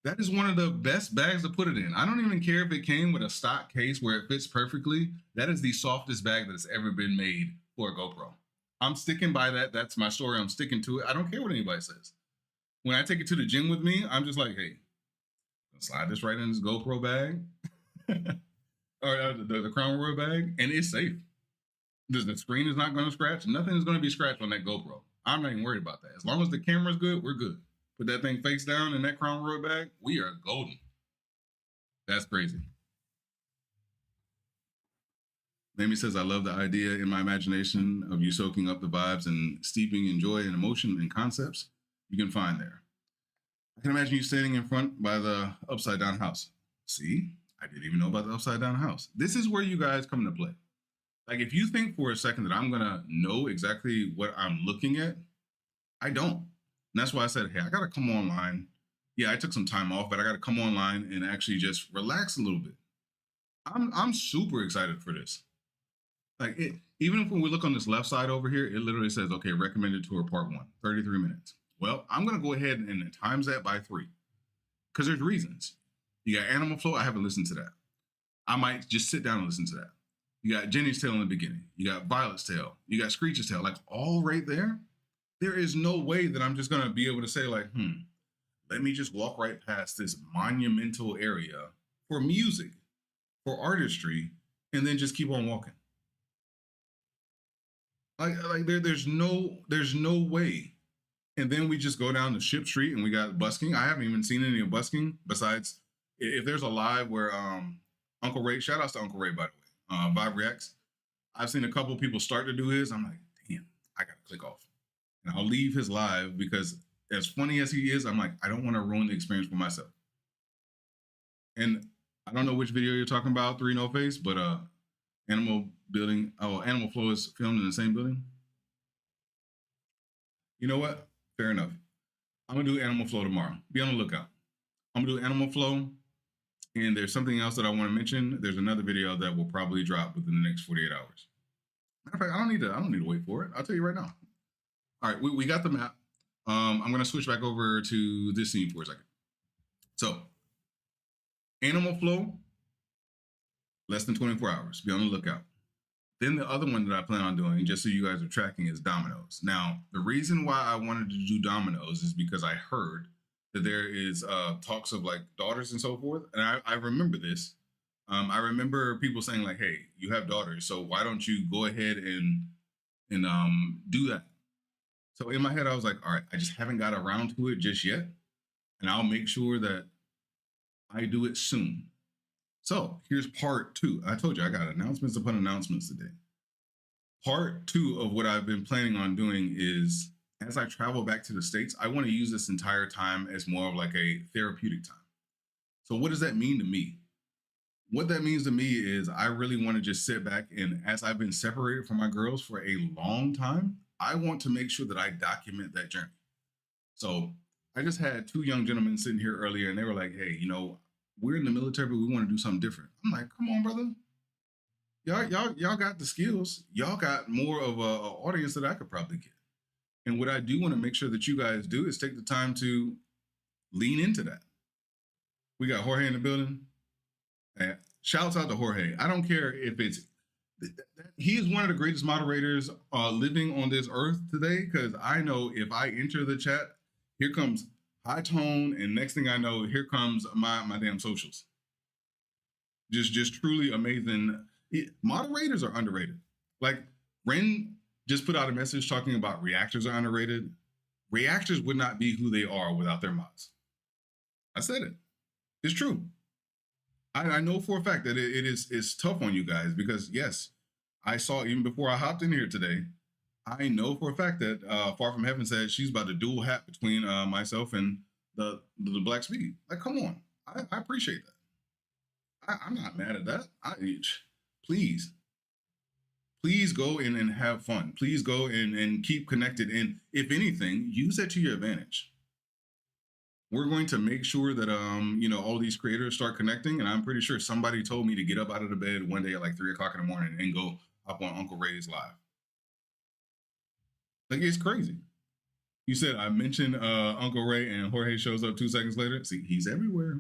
That is one of the best bags to put it in. I don't even care if it came with a stock case where it fits perfectly. That is the softest bag that has ever been made for a GoPro. I'm sticking by that. That's my story. I'm sticking to it. I don't care what anybody says. When I take it to the gym with me, I'm just like, hey, slide this right in this GoPro bag or the Crown Royal bag, and it's safe. The screen is not going to scratch. Nothing is going to be scratched on that GoPro. I'm not even worried about that. As long as the camera's good, we're good. Put that thing face down in that Crown Royal bag, we are golden. That's crazy. Amy says, I love the idea in my imagination of you soaking up the vibes and steeping in joy and emotion and concepts you can find there. I can imagine you standing in front by the upside down house. See, I didn't even know about the upside down house. This is where you guys come into play. Like, if you think for a second that I'm going to know exactly what I'm looking at, I don't. And that's why I said, hey, I got to come online. Yeah, I took some time off, but I got to come online and actually just relax a little bit. I'm super excited for this. Like, even if when we look on this left side over here, it literally says, okay, recommended tour part 1, 33 minutes. Well, I'm going to go ahead and times that by 3 because there's reasons. You got Animal Flow. I haven't listened to that. I might just sit down and listen to that. You got Jenny's Tale in the beginning. You got Violet's Tale. You got Screech's Tale. Like all right there. There is no way that I'm just gonna be able to say like, let me just walk right past this monumental area for music, for artistry, and then just keep on walking. There's no way. And then we just go down to Ship Street and we got busking. I haven't even seen any of busking besides if there's a live where Uncle Ray, shout outs to Uncle Ray by the way, Vibe Reacts. I've seen a couple of people start to do his. I'm like, damn, I gotta click off. And I'll leave his live because as funny as he is, I'm like, I don't want to ruin the experience for myself. And I don't know which video you're talking about, Three No Face, but Animal Flow is filmed in the same building. You know what? Fair enough. I'm gonna do Animal Flow tomorrow. Be on the lookout. I'm gonna do Animal Flow, and there's something else that I want to mention. There's another video that will probably drop within the next 48 hours. Matter of fact, I don't need to wait for it. I'll tell you right now. All right, we got the map. I'm gonna switch back over to this scene for a second. So, Animal Flow, less than 24 hours. Be on the lookout. Then the other one that I plan on doing, just so you guys are tracking, is dominoes. Now, the reason why I wanted to do dominoes is because I heard that there is talks of like daughters and so forth. And I remember this. I remember people saying like, hey, you have daughters, so why don't you go ahead and do that? So in my head, I was like, all right, I just haven't got around to it just yet. And I'll make sure that I do it soon. So here's part 2. I told you I got announcements upon announcements today. Part 2 of what I've been planning on doing is, as I travel back to the States, I want to use this entire time as more of like a therapeutic time. So what does that mean to me? What that means to me is I really want to just sit back, and as I've been separated from my girls for a long time, I want to make sure that I document that journey. So I just had 2 young gentlemen sitting here earlier, and they were like, hey, we're in the military, but we want to do something different. I'm like, come on, brother. Y'all got the skills. Y'all got more of a audience that I could probably get. And what I do want to make sure that you guys do is take the time to lean into that. We got Jorge in the building. Shouts out to Jorge. I don't care if it's, he is one of the greatest moderators living on this earth today, because I know if I enter the chat, here comes high tone, and next thing I know, here comes my damn socials. Just truly amazing. Moderators are underrated. Like Ren just put out a message talking about reactors are underrated. Reactors would not be who they are without their mods. I said it. It's true. I know for a fact that it's tough on you guys, because yes, I saw even before I hopped in here today, I know for a fact that Far From Heaven said she's about to dual hat between myself and the Black Speed. Like, come on. I appreciate that. I'm not mad at that. Please go in and have fun. Please go and keep connected. And if anything, use that to your advantage. We're going to make sure that all these creators start connecting, and I'm pretty sure somebody told me to get up out of the bed one day at like 3 o'clock in the morning and go hop on Uncle Ray's live. Like, it's crazy. You said I mentioned Uncle Ray and Jorge shows up 2 seconds later. See, he's everywhere.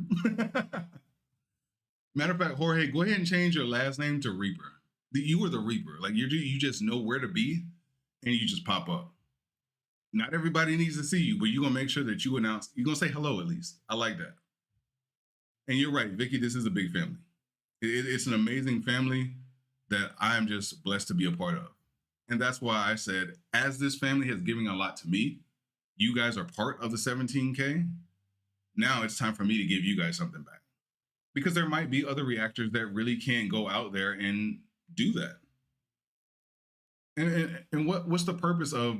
Matter of fact, Jorge, go ahead and change your last name to Reaper. You were the Reaper. Like, you just know where to be, and you just pop up. Not everybody needs to see you, but you're going to make sure that you announce. You're going to say hello at least. I like that. And you're right, Vicky, this is a big family. It's an amazing family that I'm just blessed to be a part of. And that's why I said, as this family has given a lot to me, you guys are part of the 17K. Now it's time for me to give you guys something back. Because there might be other reactors that really can't go out there and do that. And what's the purpose of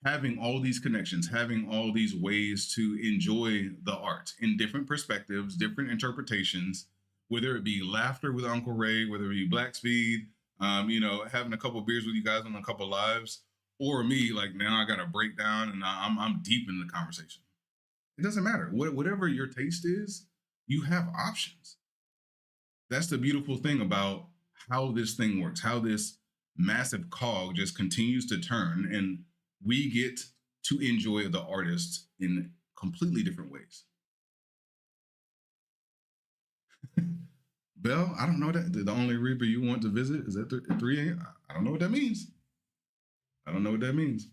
having all these connections, having all these ways to enjoy the art in different perspectives, different interpretations, whether it be laughter with Uncle Ray, whether it be Black Speed, having a couple beers with you guys on a couple lives, or me, like now I got to break down and I'm deep in the conversation. It doesn't matter. Whatever your taste is, you have options. That's the beautiful thing about how this thing works, how this massive cog just continues to turn, and we get to enjoy the artists in completely different ways. Bell, I don't know that. The only Reaper you want to visit is at 3 a.m. I don't know what that means. I don't know what that means.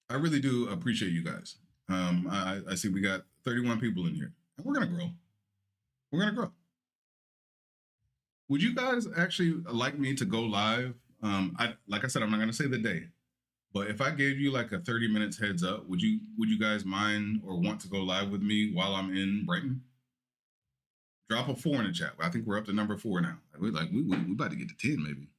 I really do appreciate you guys. I see we got 31 people in here, and we're gonna grow. We're gonna grow. Would you guys actually like me to go live? Like I said, I'm not gonna say the day, but if I gave you like a 30 minutes heads up, would you guys mind or want to go live with me while I'm in Brighton? Drop a 4 in the chat. I think we're up to number 4 now. We about to get to 10 maybe.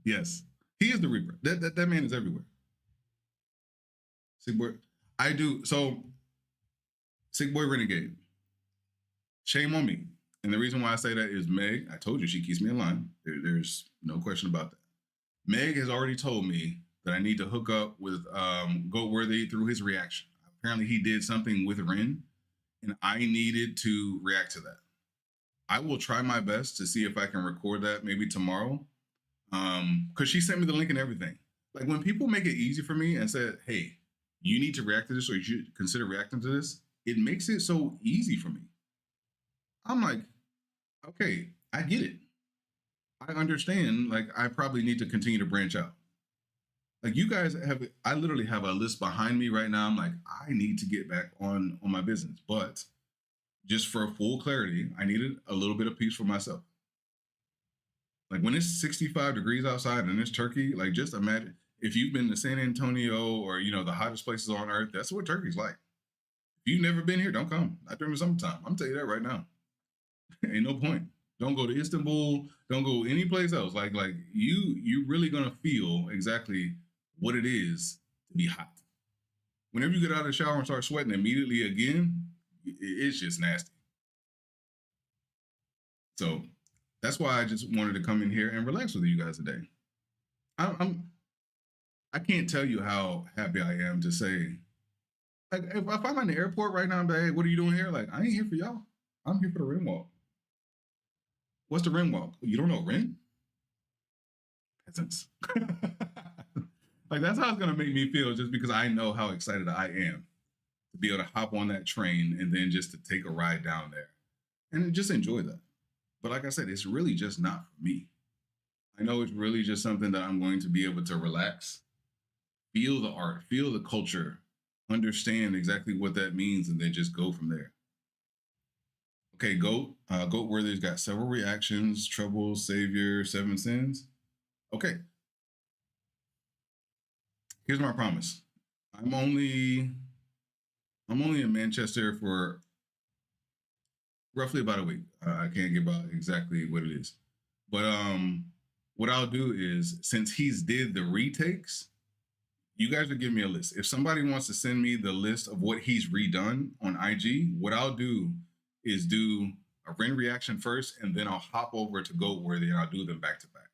Yes, he is the Reaper. That man is everywhere. Sick boy, I do so. Sick boy renegade. Shame on me. And the reason why I say that is Meg. I told you she keeps me in line. There's no question about that. Meg has already told me that I need to hook up with Goatworthy through his reaction. Apparently, he did something with Ren, and I needed to react to that. I will try my best to see if I can record that maybe tomorrow. Because she sent me the link and everything. Like when people make it easy for me and said, "Hey, you need to react to this, or you should consider reacting to this," it makes it so easy for me. I'm like, okay, I get it. I understand. Like, I probably need to continue to branch out. Like you guys have, I literally have a list behind me right now. I'm like, I need to get back on my business, but just for full clarity, I needed a little bit of peace for myself. Like when it's 65 degrees outside and it's Turkey, like just imagine if you've been to San Antonio or the hottest places on earth. That's what Turkey's like. If you've never been here, don't come. Not during the summertime. I'm telling you that right now. Ain't no point. Don't go to Istanbul. Don't go any place else. Like you really gonna feel exactly what it is to be hot. Whenever you get out of the shower and start sweating immediately again, it's just nasty. So that's why I just wanted to come in here and relax with you guys today. I can't tell you how happy I am to say, like, if I'm in the airport right now, I'm like, hey, what are you doing here? Like, I ain't here for y'all. I'm here for the Ren walk. What's the Ren walk? You don't know Ren? Peasants. Like, that's how it's going to make me feel just because I know how excited I am to be able to hop on that train and then just to take a ride down there and just enjoy that. But like I said, it's really just not for me. I know it's really just something that I'm going to be able to relax, feel the art, feel the culture, understand exactly what that means, and then just go from there. Okay, Goatworthy's got several reactions: trouble, savior, 7 sins. Okay. Here's my promise. I'm only in Manchester for roughly about a week. I can't give out exactly what it is, but what I'll do is, since he's did the retakes, you guys will give me a list. If somebody wants to send me the list of what he's redone on IG, what I'll do is do a Ren reaction first, and then I'll hop over to Goatworthy and I'll do them back to back.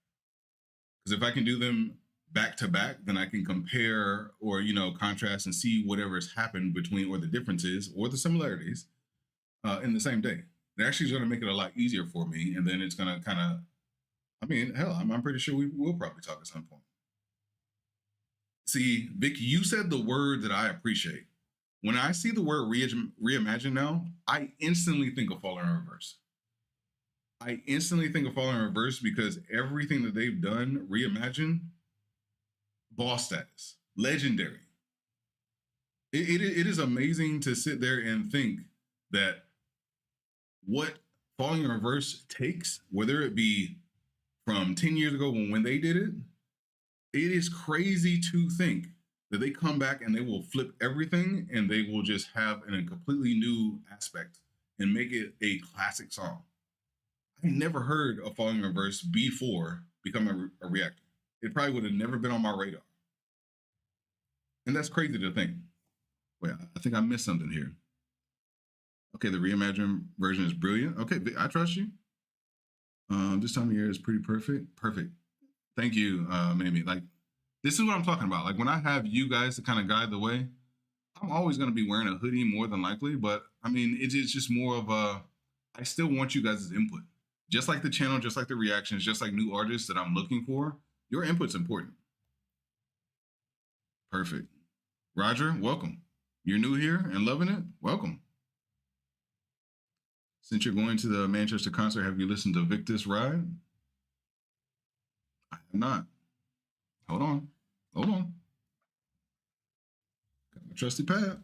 Because if I can do them back to back, then I can compare or contrast and see whatever's happened between, or the differences or the similarities in the same day. It actually is going to make it a lot easier for me, and then it's going to kind of, I mean, hell, I'm pretty sure we will probably talk at some point. See, Vicky, you said the word that I appreciate. When I see the word reimagine now, I instantly think of Falling in Reverse. I instantly think of Falling in Reverse because everything that they've done, reimagine, boss status, legendary. It is amazing to sit there and think that what Falling in Reverse takes, whether it be from 10 years ago when they did it, it is crazy to think that they come back and they will flip everything and they will just have a completely new aspect and make it a classic song. I never heard of Falling in Reverse before becoming a reactor. It probably would have never been on my radar. And that's crazy to think. Wait, I think I missed something here. Okay, the reimagined version is brilliant. Okay, I trust you. This time of year is pretty perfect. Perfect. Thank you, Mamie. Like, this is what I'm talking about. Like, when I have you guys to kind of guide the way, I'm always going to be wearing a hoodie more than likely. But I mean, it's just more of a, I still want you guys' input. Just like the channel, just like the reactions, just like new artists that I'm looking for, your input's important. Perfect. Roger, welcome. You're new here and loving it? Welcome. Since you're going to the Manchester concert, have you listened to Victus Ride? I have not. Hold on. Hold on. Got my trusty pad.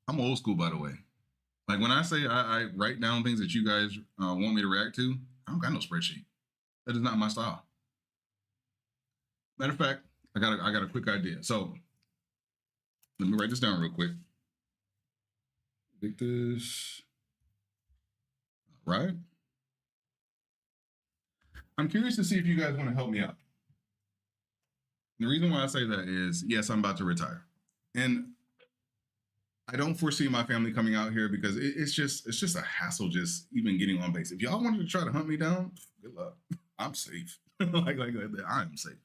I'm old school, by the way. Like when I say I write down things that you guys want me to react to, I don't got no spreadsheet. That is not my style. Matter of fact, I got a quick idea. So let me write this down real quick. Victus, right? I'm curious to see if you guys want to help me out. The reason why I say that is, yes, I'm about to retire, and I don't foresee my family coming out here because it's just a hassle just even getting on base. If y'all wanted to try to hunt me down, good luck. I'm safe. like that. I'm safe.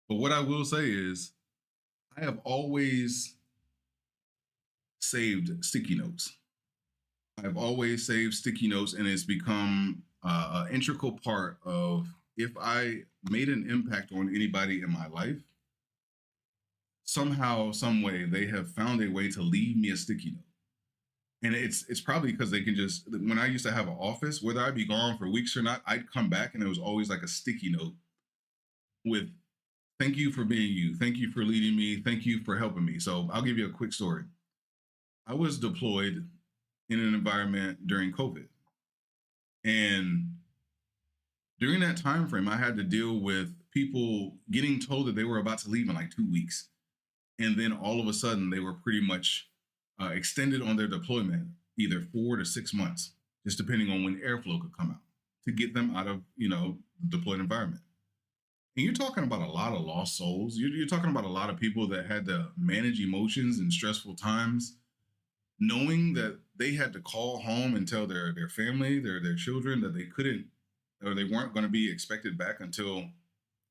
But what I will say is, I have always saved sticky notes. I've always saved sticky notes, and it's become an integral part of if I made an impact on anybody in my life, somehow, some way, they have found a way to leave me a sticky note. And it's probably because they can just, when I used to have an office, whether I'd be gone for weeks or not, I'd come back and it was always like a sticky note with thank you for being you, thank you for leading me, thank you for helping me. So I'll give you a quick story. I was deployed in an environment during COVID. And during that time frame, I had to deal with people getting told that they were about to leave in like 2 weeks. And then all of a sudden, they were pretty much extended on their deployment, either 4 to 6 months, just depending on when airflow could come out to get them out of, the deployed environment. And you're talking about a lot of lost souls. You're talking about a lot of people that had to manage emotions in stressful times, knowing that they had to call home and tell their family, their children that they couldn't or they weren't going to be expected back until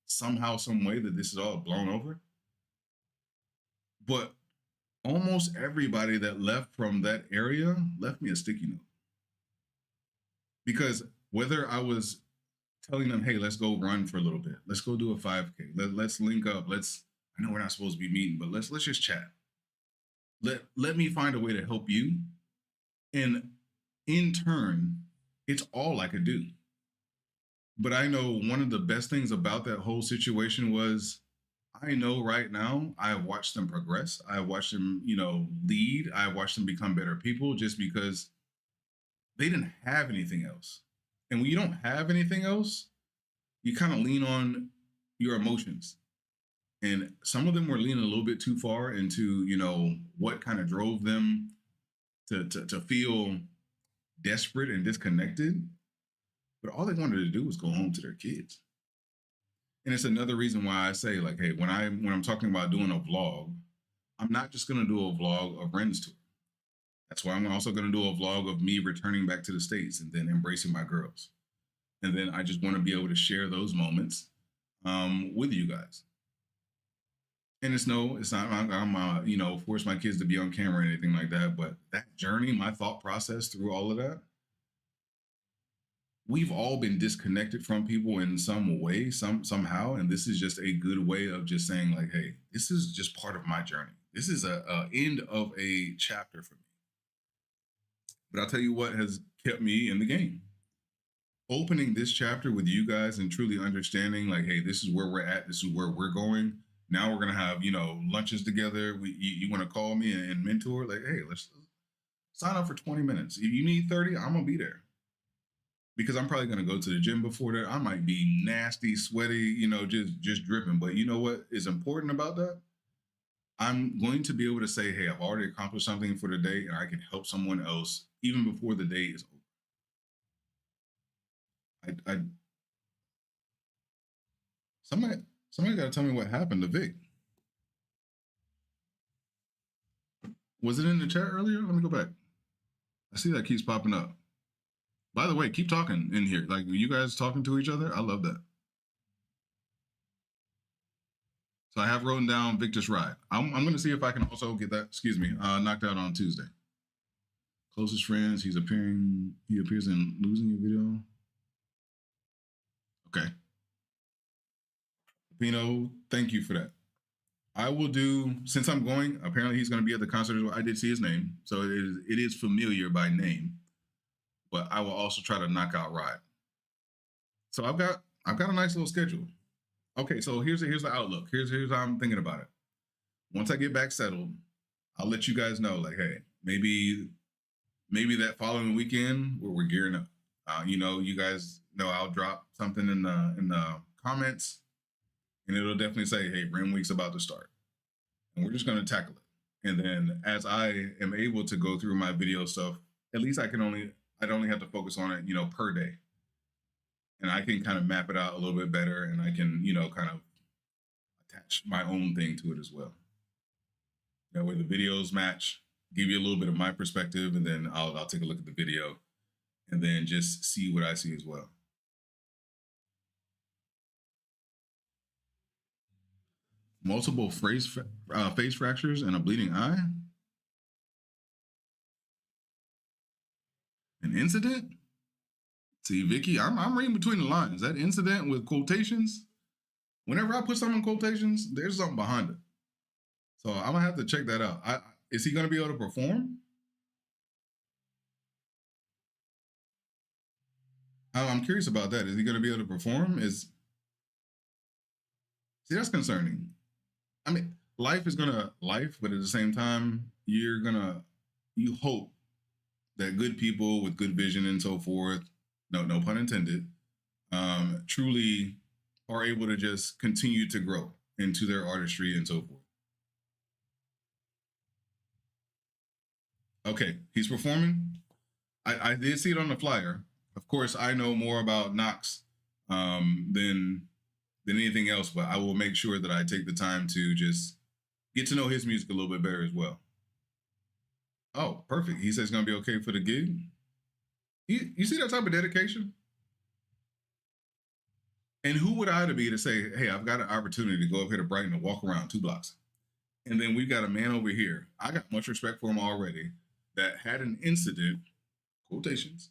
somehow, some way that this is all blown over. But almost everybody that left from that area left me a sticky note. Because whether I was telling them, hey, let's go run for a little bit, let's go do a 5K, let's link up, I know we're not supposed to be meeting, but let's just chat. Let me find a way to help you. And in turn, it's all I could do. But I know one of the best things about that whole situation was I know right now I have watched them progress. I have watched them, lead. I have watched them become better people just because they didn't have anything else. And when you don't have anything else, you kind of lean on your emotions. And some of them were leaning a little bit too far into, what kind of drove them to feel desperate and disconnected. But all they wanted to do was go home to their kids. And it's another reason why I say, like, hey, when I'm talking about doing a vlog, I'm not just going to do a vlog of Ren's tour. That's why I'm also going to do a vlog of me returning back to the States and then embracing my girls. And then I just want to be able to share those moments with you guys. And it's not, I'm force my kids to be on camera or anything like that. But that journey, my thought process through all of that, we've all been disconnected from people in some way, somehow. And this is just a good way of just saying, like, hey, this is just part of my journey. This is a end of a chapter for me. But I'll tell you what has kept me in the game. Opening this chapter with you guys and truly understanding, like, hey, this is where we're at. This is where we're going. Now we're going to have, lunches together. You want to call me and mentor? Like, hey, let's sign up for 20 minutes. If you need 30, I'm going to be there. Because I'm probably going to go to the gym before that. I might be nasty, sweaty, just dripping. But you know what is important about that? I'm going to be able to say, hey, I've already accomplished something for the day and I can help someone else even before the day is over. Somebody got to tell me what happened to Vic. Was it in the chat earlier? Let me go back. I see that keeps popping up. By the way, keep talking in here. Like, you guys talking to each other? I love that. So I have written down Victor's Ride. I'm going to see if I can also get that, knocked out on Tuesday. Closest friends, he appears in Losing Your video. Okay. Pino, thank you for that. I will do, since I'm going, apparently he's going to be at the concert as well. I did see his name, so it is familiar by name, but I will also try to knock out Ride. So I've got a nice little schedule. Okay, so here's the outlook. Here's how I'm thinking about it. Once I get back settled, I'll let you guys know, like, hey, maybe that following weekend where we're gearing up. You guys know I'll drop something in the comments, and it'll definitely say, hey, Rim Week's about to start, and we're just gonna tackle it. And then as I am able to go through my video stuff, at least I'd only have to focus on it, per day, and I can kind of map it out a little bit better, and I can, kind of attach my own thing to it as well. That way the videos match, give you a little bit of my perspective, and then I'll take a look at the video and then just see what I see as well. Multiple face fractures and a bleeding eye? An incident? See, Vicky, I'm reading between the lines. That incident with quotations, whenever I put something in quotations, there's something behind it. So I'm gonna have to check that out. Is he gonna be able to perform? I'm curious about that. Is he gonna be able to perform? See, that's concerning. I mean, life is gonna life, but at the same time, you hope that good people with good vision and so forth, no pun intended, truly are able to just continue to grow into their artistry and so forth. Okay, he's performing. I did see it on the flyer. Of course, I know more about Knox than anything else, but I will make sure that I take the time to just get to know his music a little bit better as well. Oh, perfect. He says it's gonna be okay for the gig. You see that type of dedication? And who would I to be to say, hey, I've got an opportunity to go up here to Brighton and walk around 2 blocks. And then we've got a man over here. I got much respect for him already that had an incident, quotations,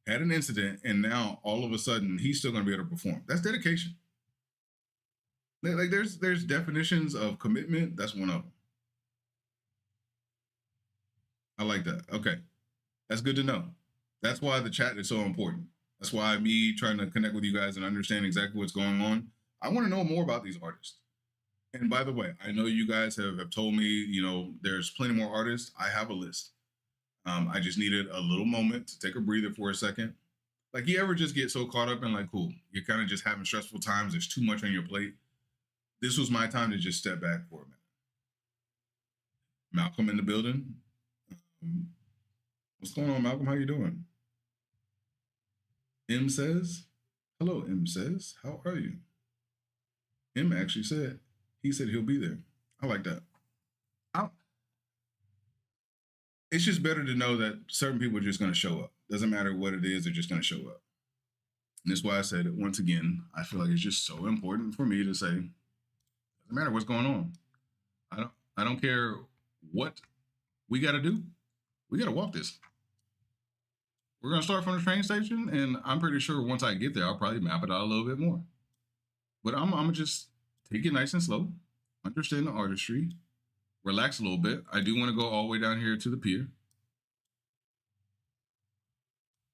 had an incident, and now all of a sudden he's still gonna be able to perform. That's dedication. Like there's definitions of commitment. That's one of them. I like that. Okay. That's good to know. That's why the chat is so important. That's why me trying to connect with you guys and understand exactly what's going on. I want to know more about these artists. And by the way, I know you guys have told me, there's plenty more artists. I have a list. I just needed a little moment to take a breather for a second. Like, you ever just get so caught up in, like, cool, you're kind of just having stressful times. There's too much on your plate. This was my time to just step back for a minute. Malcolm in the building. What's going on, Malcolm? How you doing? M says, hello, M says, how are you? M actually said, he said he'll be there. I like that. It's just better to know that certain people are just going to show up. Doesn't matter what it is, they're just going to show up. And that's why I said it once again. I feel like it's just so important for me to say, doesn't matter what's going on. I don't care what we got to do. We got to walk this. We're going to start from the train station, and I'm pretty sure once I get there, I'll probably map it out a little bit more. But I'm going to just take it nice and slow, understand the artistry, relax a little bit. I do want to go all the way down here to the pier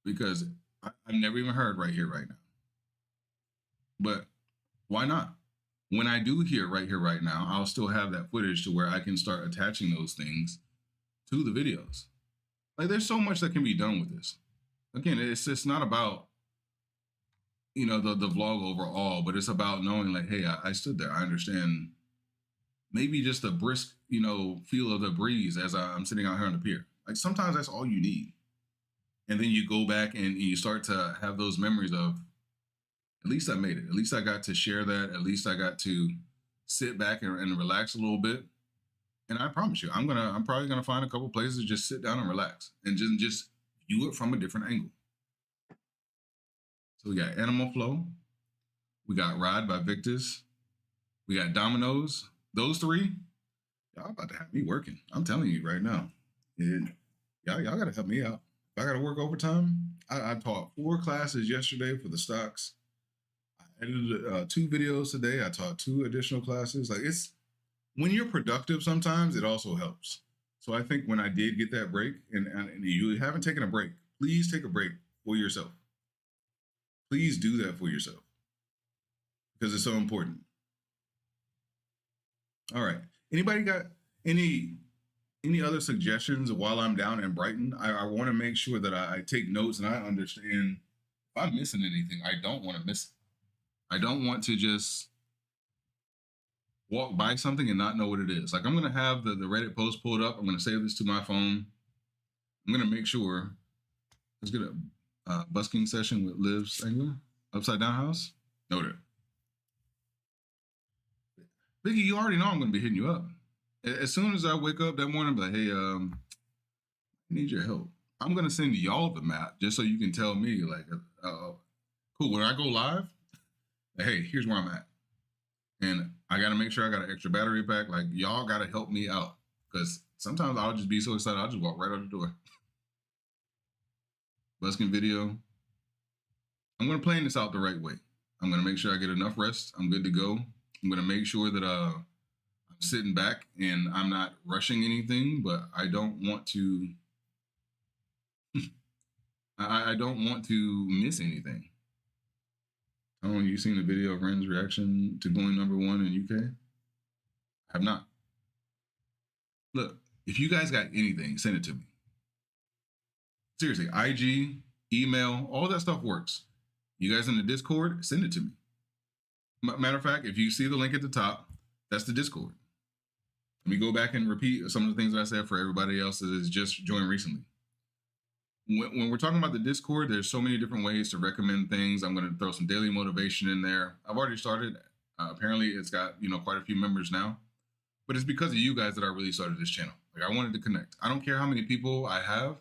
because I've never even heard right here, right now. But why not? When I do hear right here, right now, I'll still have that footage to where I can start attaching those things to the videos. Like, there's so much that can be done with this. Again, it's just not about, the vlog overall, but it's about knowing, like, hey, I stood there. I understand maybe just a brisk, feel of the breeze as I'm sitting out here on the pier. Like, sometimes that's all you need. And then you go back and you start to have those memories of, at least I made it. At least I got to share that. At least I got to sit back and relax a little bit. And I promise you, I'm probably gonna find a couple places to just sit down and relax and just view it from a different angle. So we got Animal Flow, we got Ride by Victus, we got Dominoes. Those three, y'all about to have me working. I'm telling you right now. Y'all gotta help me out. If I gotta work overtime, I taught 4 classes yesterday for the stocks. I edited 2 videos today. I taught 2 additional classes. Like, when you're productive, sometimes it also helps. So I think when I did get that break, and you haven't taken a break, please take a break for yourself. Please do that for yourself because it's so important. All right. Anybody got any other suggestions while I'm down in Brighton? I want to make sure that I take notes and I understand if I'm missing anything. I don't want to miss it. I don't want to just walk by something and not know what it is. Like I'm gonna have the Reddit post pulled up. I'm gonna save this to my phone. I'm gonna make sure. Let's get a busking session with Liv Spangler, Upside Down House. Noted. Biggie, you already know I'm gonna be hitting you up. As soon as I wake up that morning, I'm like, hey, I need your help. I'm gonna send y'all the map just so you can tell me, like, cool. When I go live, hey, here's where I'm at, and I gotta make sure I got an extra battery pack. Like, y'all gotta help me out because sometimes I'll just be so excited I'll just walk right out the door. Busking video. I'm gonna plan this out the right way. I'm gonna make sure I get enough rest. I'm good to go. I'm gonna make sure that I'm sitting back and I'm not rushing anything, but I don't want to. I don't want to miss anything. Oh, you seen the video of Ren's reaction to going #1 in UK? I have not. Look, if you guys got anything, send it to me. Seriously, IG, email, all that stuff works. You guys in the Discord, send it to me. Matter of fact, if you see the link at the top, that's the Discord. Let me go back and repeat some of the things that I said for everybody else that has just joined recently. When we're talking about the Discord, there's so many different ways to recommend things. I'm going to throw some daily motivation in there. I've already started. Apparently, it's got quite a few members now, but it's because of you guys that I really started this channel. Like I wanted to connect. I don't care how many people I have.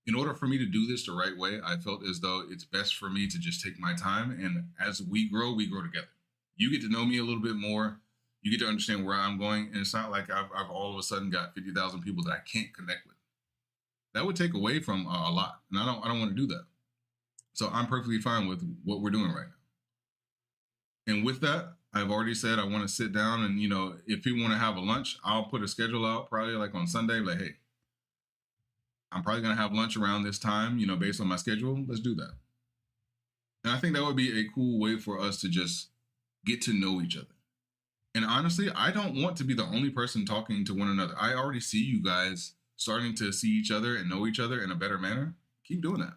In order for me to do this the right way, I felt as though it's best for me to just take my time. And as we grow together. You get to know me a little bit more. You get to understand where I'm going. And it's not like I've all of a sudden got 50,000 people that I can't connect with. That would take away from a lot. And I don't want to do that. So I'm perfectly fine with what we're doing right now. And with that, I've already said I want to sit down and, if people want to have a lunch, I'll put a schedule out probably like on Sunday, like, hey, I'm probably going to have lunch around this time, based on my schedule. Let's do that. And I think that would be a cool way for us to just get to know each other. And honestly, I don't want to be the only person talking to one another. I already see you guys starting to see each other and know each other in a better manner. Keep doing that.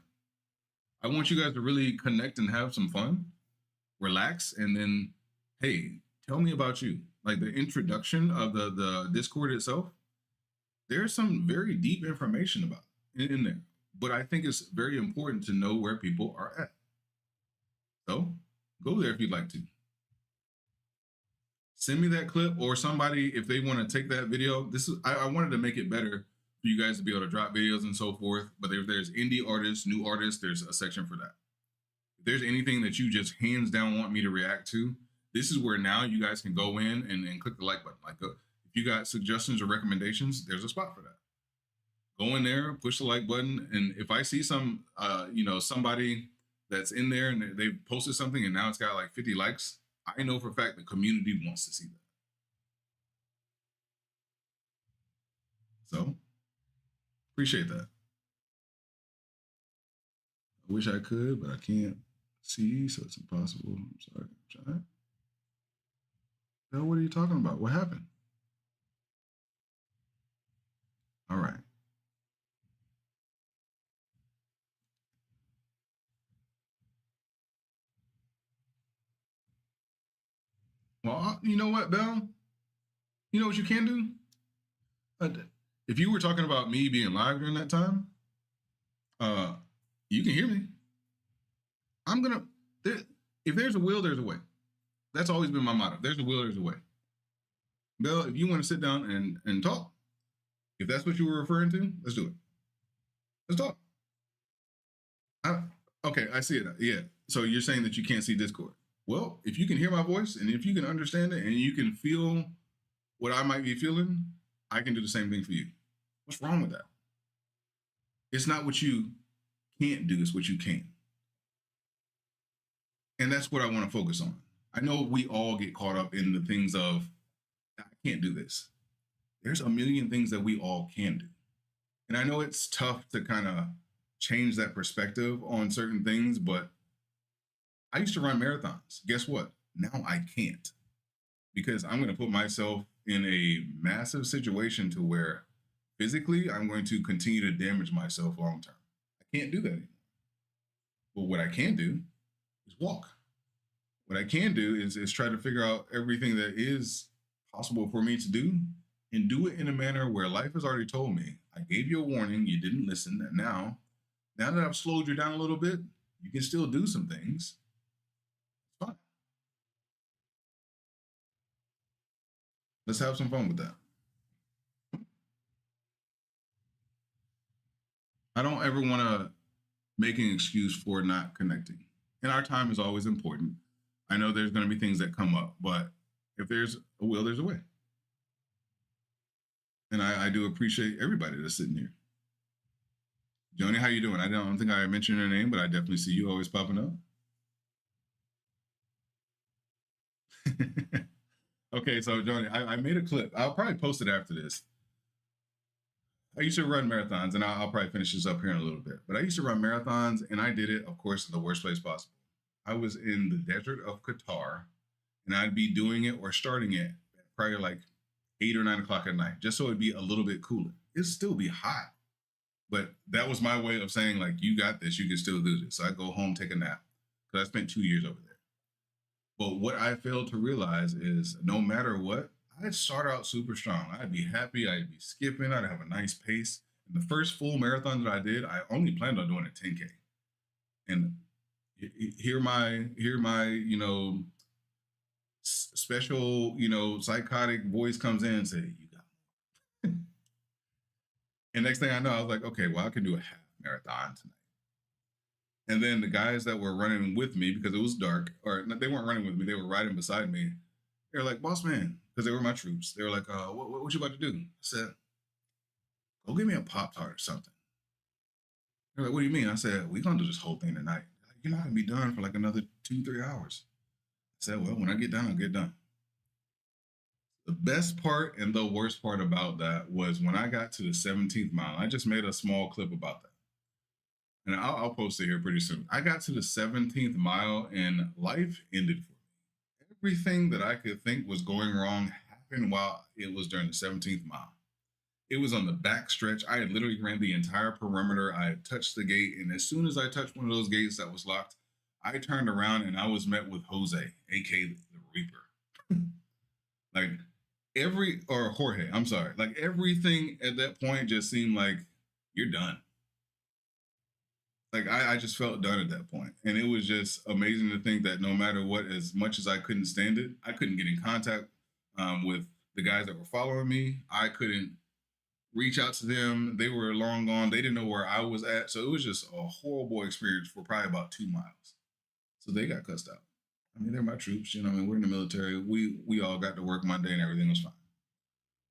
I want you guys to really connect and have some fun, relax, and then, hey, tell me about you. Like the introduction of the Discord itself, there's some very deep information about it in there. But I think it's very important to know where people are at. So go there if you'd like to. Send me that clip or somebody, if they want to take that video. I wanted to make it better for you guys to be able to drop videos and so forth. But if there's indie artists, new artists, there's a section for that. If there's anything that you just hands down want me to react to, this is where now you guys can go in and click the like button. Like if you got suggestions or recommendations, there's a spot for that. Go in there, push the like button. And if I see some, somebody that's in there and they've posted something and now it's got like 50 likes, I know for a fact the community wants to see that. So, appreciate that. I wish I could, but I can't see, so it's impossible. I'm sorry. Try. Hell, what are you talking about? What happened? All right. Well, you know what, Bell? You know what you can do? If you were talking about me being live during that time, you can hear me. I'm gonna. If there's a will, there's a way. That's always been my motto. If there's a will, there's a way. Bell, if you want to sit down and talk, if that's what you were referring to, let's do it. Let's talk. Okay, I see it. Yeah. So you're saying that you can't see Discord. Well, if you can hear my voice and if you can understand it and you can feel what I might be feeling, I can do the same thing for you. What's wrong with that? It's not what you can't do, it's what you can. And that's what I want to focus on. I know we all get caught up in the things of, I can't do this. There's a million things that we all can do. And I know it's tough to kind of change that perspective on certain things, but I used to run marathons. Guess what? Now I can't because I'm going to put myself in a massive situation to where physically I'm going to continue to damage myself long term. I can't do that anymore. But what I can do is walk. What I can do is try to figure out everything that is possible for me to do and do it in a manner where life has already told me, I gave you a warning, you didn't listen, and now that I've slowed you down a little bit, you can still do some things. It's fine. Let's have some fun with that. I don't ever want to make an excuse for not connecting. And our time is always important. I know there's going to be things that come up, but if there's a will, there's a way. And I do appreciate everybody that's sitting here. Joni, how you doing? I don't think I mentioned your name, but I definitely see you always popping up. Okay, so Joni, I made a clip. I'll probably post it after this. I used to run marathons, and I'll probably finish this up here in a little bit. But I used to run marathons, and I did it, of course, in the worst place possible. I was in the desert of Qatar, and I'd be doing it or starting it probably like 8 or 9 o'clock at night, just so it'd be a little bit cooler. It'd still be hot, but that was my way of saying, like, you got this, you can still do this. So I go home, take a nap, because I spent 2 years over there. But what I failed to realize is no matter what, I'd start out super strong. I'd be happy, I'd be skipping, I'd have a nice pace. And the first full marathon that I did, I only planned on doing a 10K. And hear my, special, psychotic voice comes in and say, you got it. And next thing I know, I was like, okay, well, I can do a half marathon tonight. And then the guys that were running with me, because it was dark, or they weren't running with me, they were riding beside me. They were like, boss man, because they were my troops. They were like, what you about to do? I said, go get me a Pop-Tart or something. They're like, what do you mean? I said, we're going to do this whole thing tonight. Like, you're not going to be done for like another 2-3 hours. I said, well, when I get done, I'll get done. The best part and the worst part about that was when I got to the 17th mile. I just made a small clip about that. And I'll post it here pretty soon. I got to the 17th mile and life ended for me. Everything that I could think was going wrong happened while it was during the 17th mile. It was on the back stretch. I had literally ran the entire perimeter. I had touched the gate. And as soon as I touched one of those gates that was locked, I turned around and I was met with Jose, aka the Reaper. Jorge, I'm sorry. Like everything at that point just seemed like you're done. Like I just felt done at that point. And it was just amazing to think that no matter what, as much as I couldn't stand it, I couldn't get in contact with the guys that were following me. I couldn't reach out to them. They were long gone. They didn't know where I was at. So it was just a horrible experience for probably about 2 miles. So they got cussed out. I mean, they're my troops. We're in the military. We all got to work Monday and everything was fine.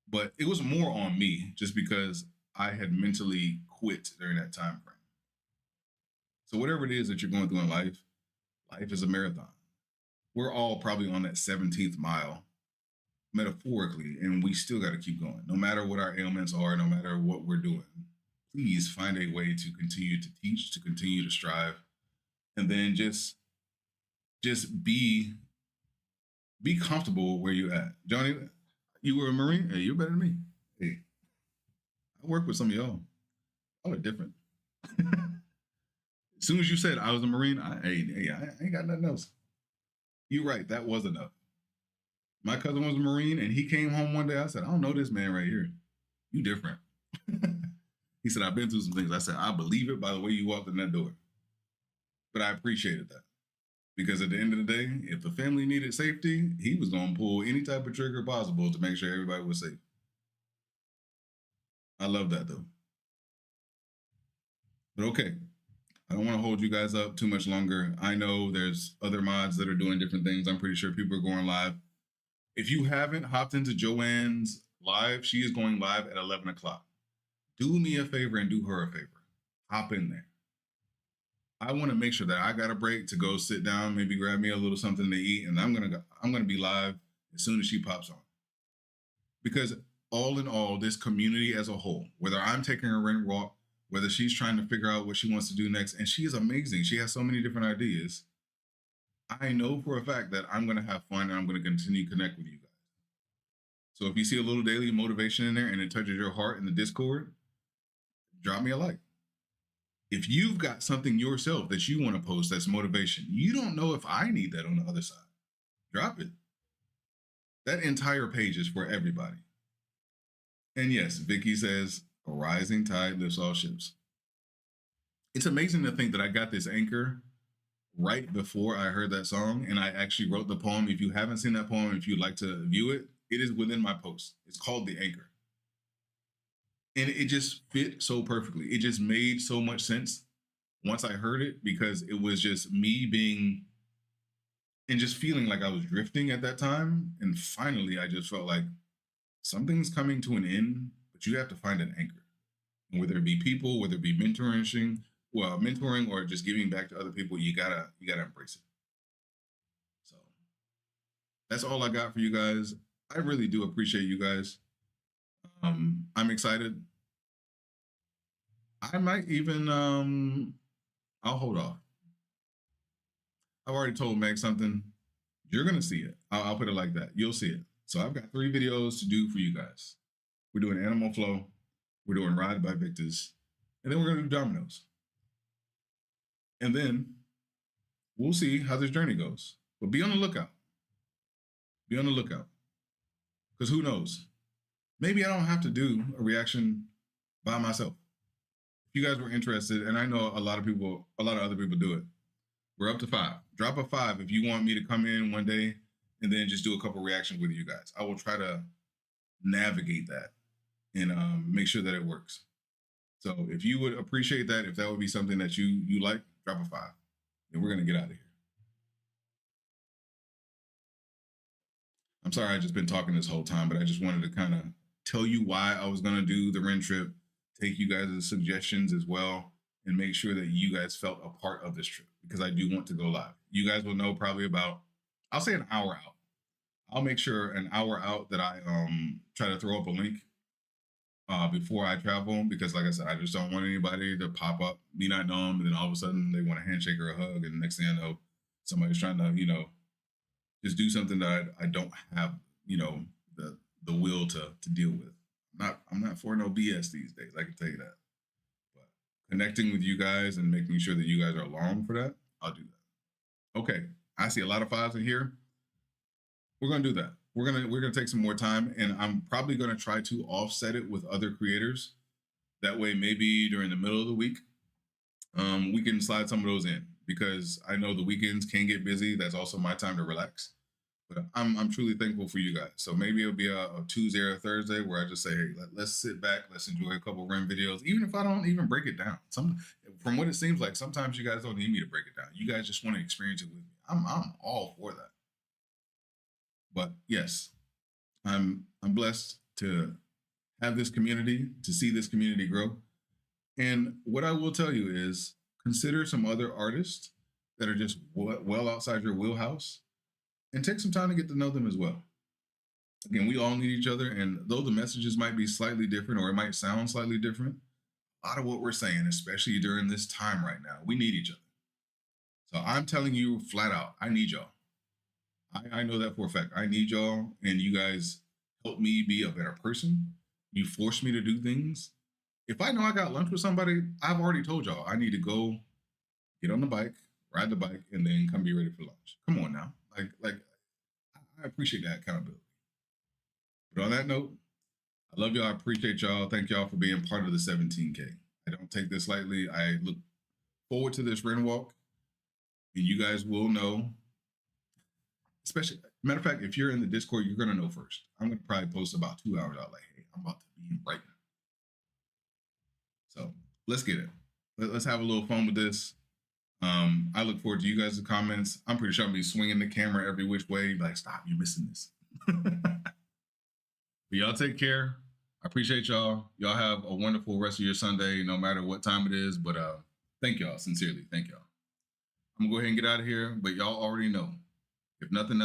But it was more on me just because I had mentally quit during that time frame. So whatever it is that you're going through in life is a marathon. We're all probably on that 17th mile, metaphorically, and we still got to keep going. No matter what our ailments are, no matter what we're doing, please find a way to continue to teach, to continue to strive, and then just be comfortable where you're at. Johnny, you were a Marine? Hey, you're better than me. Hey, I work with some of y'all. Y'all are different. As soon as you said I was a Marine, I ain't got nothing else. You're right. That was enough. My cousin was a Marine, and he came home one day. I said, I don't know this man right here. You different. He said, I've been through some things. I said, I believe it by the way you walked in that door. But I appreciated that. Because at the end of the day, if the family needed safety, he was going to pull any type of trigger possible to make sure everybody was safe. I love that, though. But okay. I don't want to hold you guys up too much longer. I know there's other mods that are doing different things. I'm pretty sure people are going live. If you haven't hopped into Joanne's live, she is going live at 11 o'clock. Do me a favor and do her a favor. Hop in there. I want to make sure that I got a break to go sit down, maybe grab me a little something to eat, and I'm gonna be live as soon as she pops on. Because all in all, this community as a whole, whether I'm taking a rent walk, whether she's trying to figure out what she wants to do next, and she is amazing. She has so many different ideas. I know for a fact that I'm going to have fun and I'm going to continue to connect with you guys. So if you see a little daily motivation in there and it touches your heart in the Discord, drop me a like. If you've got something yourself that you want to post that's motivation, you don't know if I need that on the other side, drop it. That entire page is for everybody. And yes, Vicky says, a rising tide lifts all ships. It's amazing to think that I got this anchor right before I heard that song, and I actually wrote the poem. If you haven't seen that poem, if you'd like to view it, it is within my post. It's called The Anchor. And it just fit so perfectly. It just made so much sense once I heard it, because it was just me being and just feeling like I was drifting at that time. And finally, I just felt like something's coming to an end, but you have to find an anchor. And whether it be people, whether it be mentoring or just giving back to other people, you gotta embrace it. So that's all I got for you guys. I really do appreciate you guys. I'm excited. I might even I'll hold off. I've already told Meg something. You're gonna see it. I'll put it like that. You'll see it. So I've got 3 videos to do for you guys. We're doing Animal Flow, we're doing Ride by Victor's, and then we're gonna do Dominoes. And then we'll see how this journey goes. But be on the lookout. Be on the lookout. Because who knows? Maybe I don't have to do a reaction by myself. If you guys were interested, and I know a lot of other people do it, we're up to 5. Drop a 5 if you want me to come in one day and then just do a couple reactions with you guys. I will try to navigate that and make sure that it works. So if you would appreciate that, if that would be something that you like, drop a 5. And we're going to get out of here. I'm sorry I've just been talking this whole time, but I just wanted to kind of tell you why I was going to do the Ren trip, take you guys' suggestions as well, and make sure that you guys felt a part of this trip, because I do want to go live. You guys will know probably about, I'll say an hour out. I'll make sure an hour out that I try to throw up a link before I travel, because like I said, I just don't want anybody to pop up, me not know them, and then all of a sudden they want a handshake or a hug, and the next thing I know, somebody's trying to, just do something that I don't have, the will to deal with. I'm not for no BS these days, I can tell you that. But connecting with you guys and making sure that you guys are along for that, I'll do that. Okay, I see a lot of 5s in here. We're gonna do that. We're gonna take some more time, and I'm probably gonna try to offset it with other creators. That way, maybe during the middle of the week, we can slide some of those in, because I know the weekends can get busy. That's also my time to relax. But I'm truly thankful for you guys. So maybe it'll be a Tuesday or a Thursday where I just say, hey, let's sit back, let's enjoy a couple of Ren videos, even if I don't even break it down. From what it seems like, sometimes you guys don't need me to break it down. You guys just want to experience it with me. I'm all for that. But yes, I'm blessed to have this community, to see this community grow. And what I will tell you is, consider some other artists that are just well outside your wheelhouse, and take some time to get to know them as well. Again, we all need each other, and though the messages might be slightly different, or it might sound slightly different, a lot of what we're saying, especially during this time right now, we need each other. So I'm telling you flat out, I need y'all. I know that for a fact. I need y'all, and you guys help me be a better person. You force me to do things. If I know I got lunch with somebody, I've already told y'all I need to go get on the bike, ride the bike, and then come be ready for lunch. Come on now. Like I appreciate that accountability. But on that note, I love y'all. I appreciate y'all. Thank y'all for being part of the 17K. I don't take this lightly. I look forward to this Ren walk, and you guys will know. Especially, matter of fact, if you're in the Discord, you're gonna know first. I'm gonna probably post about 2 hours out, like, hey, I'm about to be in Brighton. So let's get it. Let's have a little fun with this. I look forward to you guys' comments. I'm pretty sure I'm gonna be swinging the camera every which way. Like, stop, you're missing this. But y'all take care. I appreciate y'all. Y'all have a wonderful rest of your Sunday, no matter what time it is. But thank y'all, sincerely. Thank y'all. I'm gonna go ahead and get out of here, but y'all already know, if nothing else,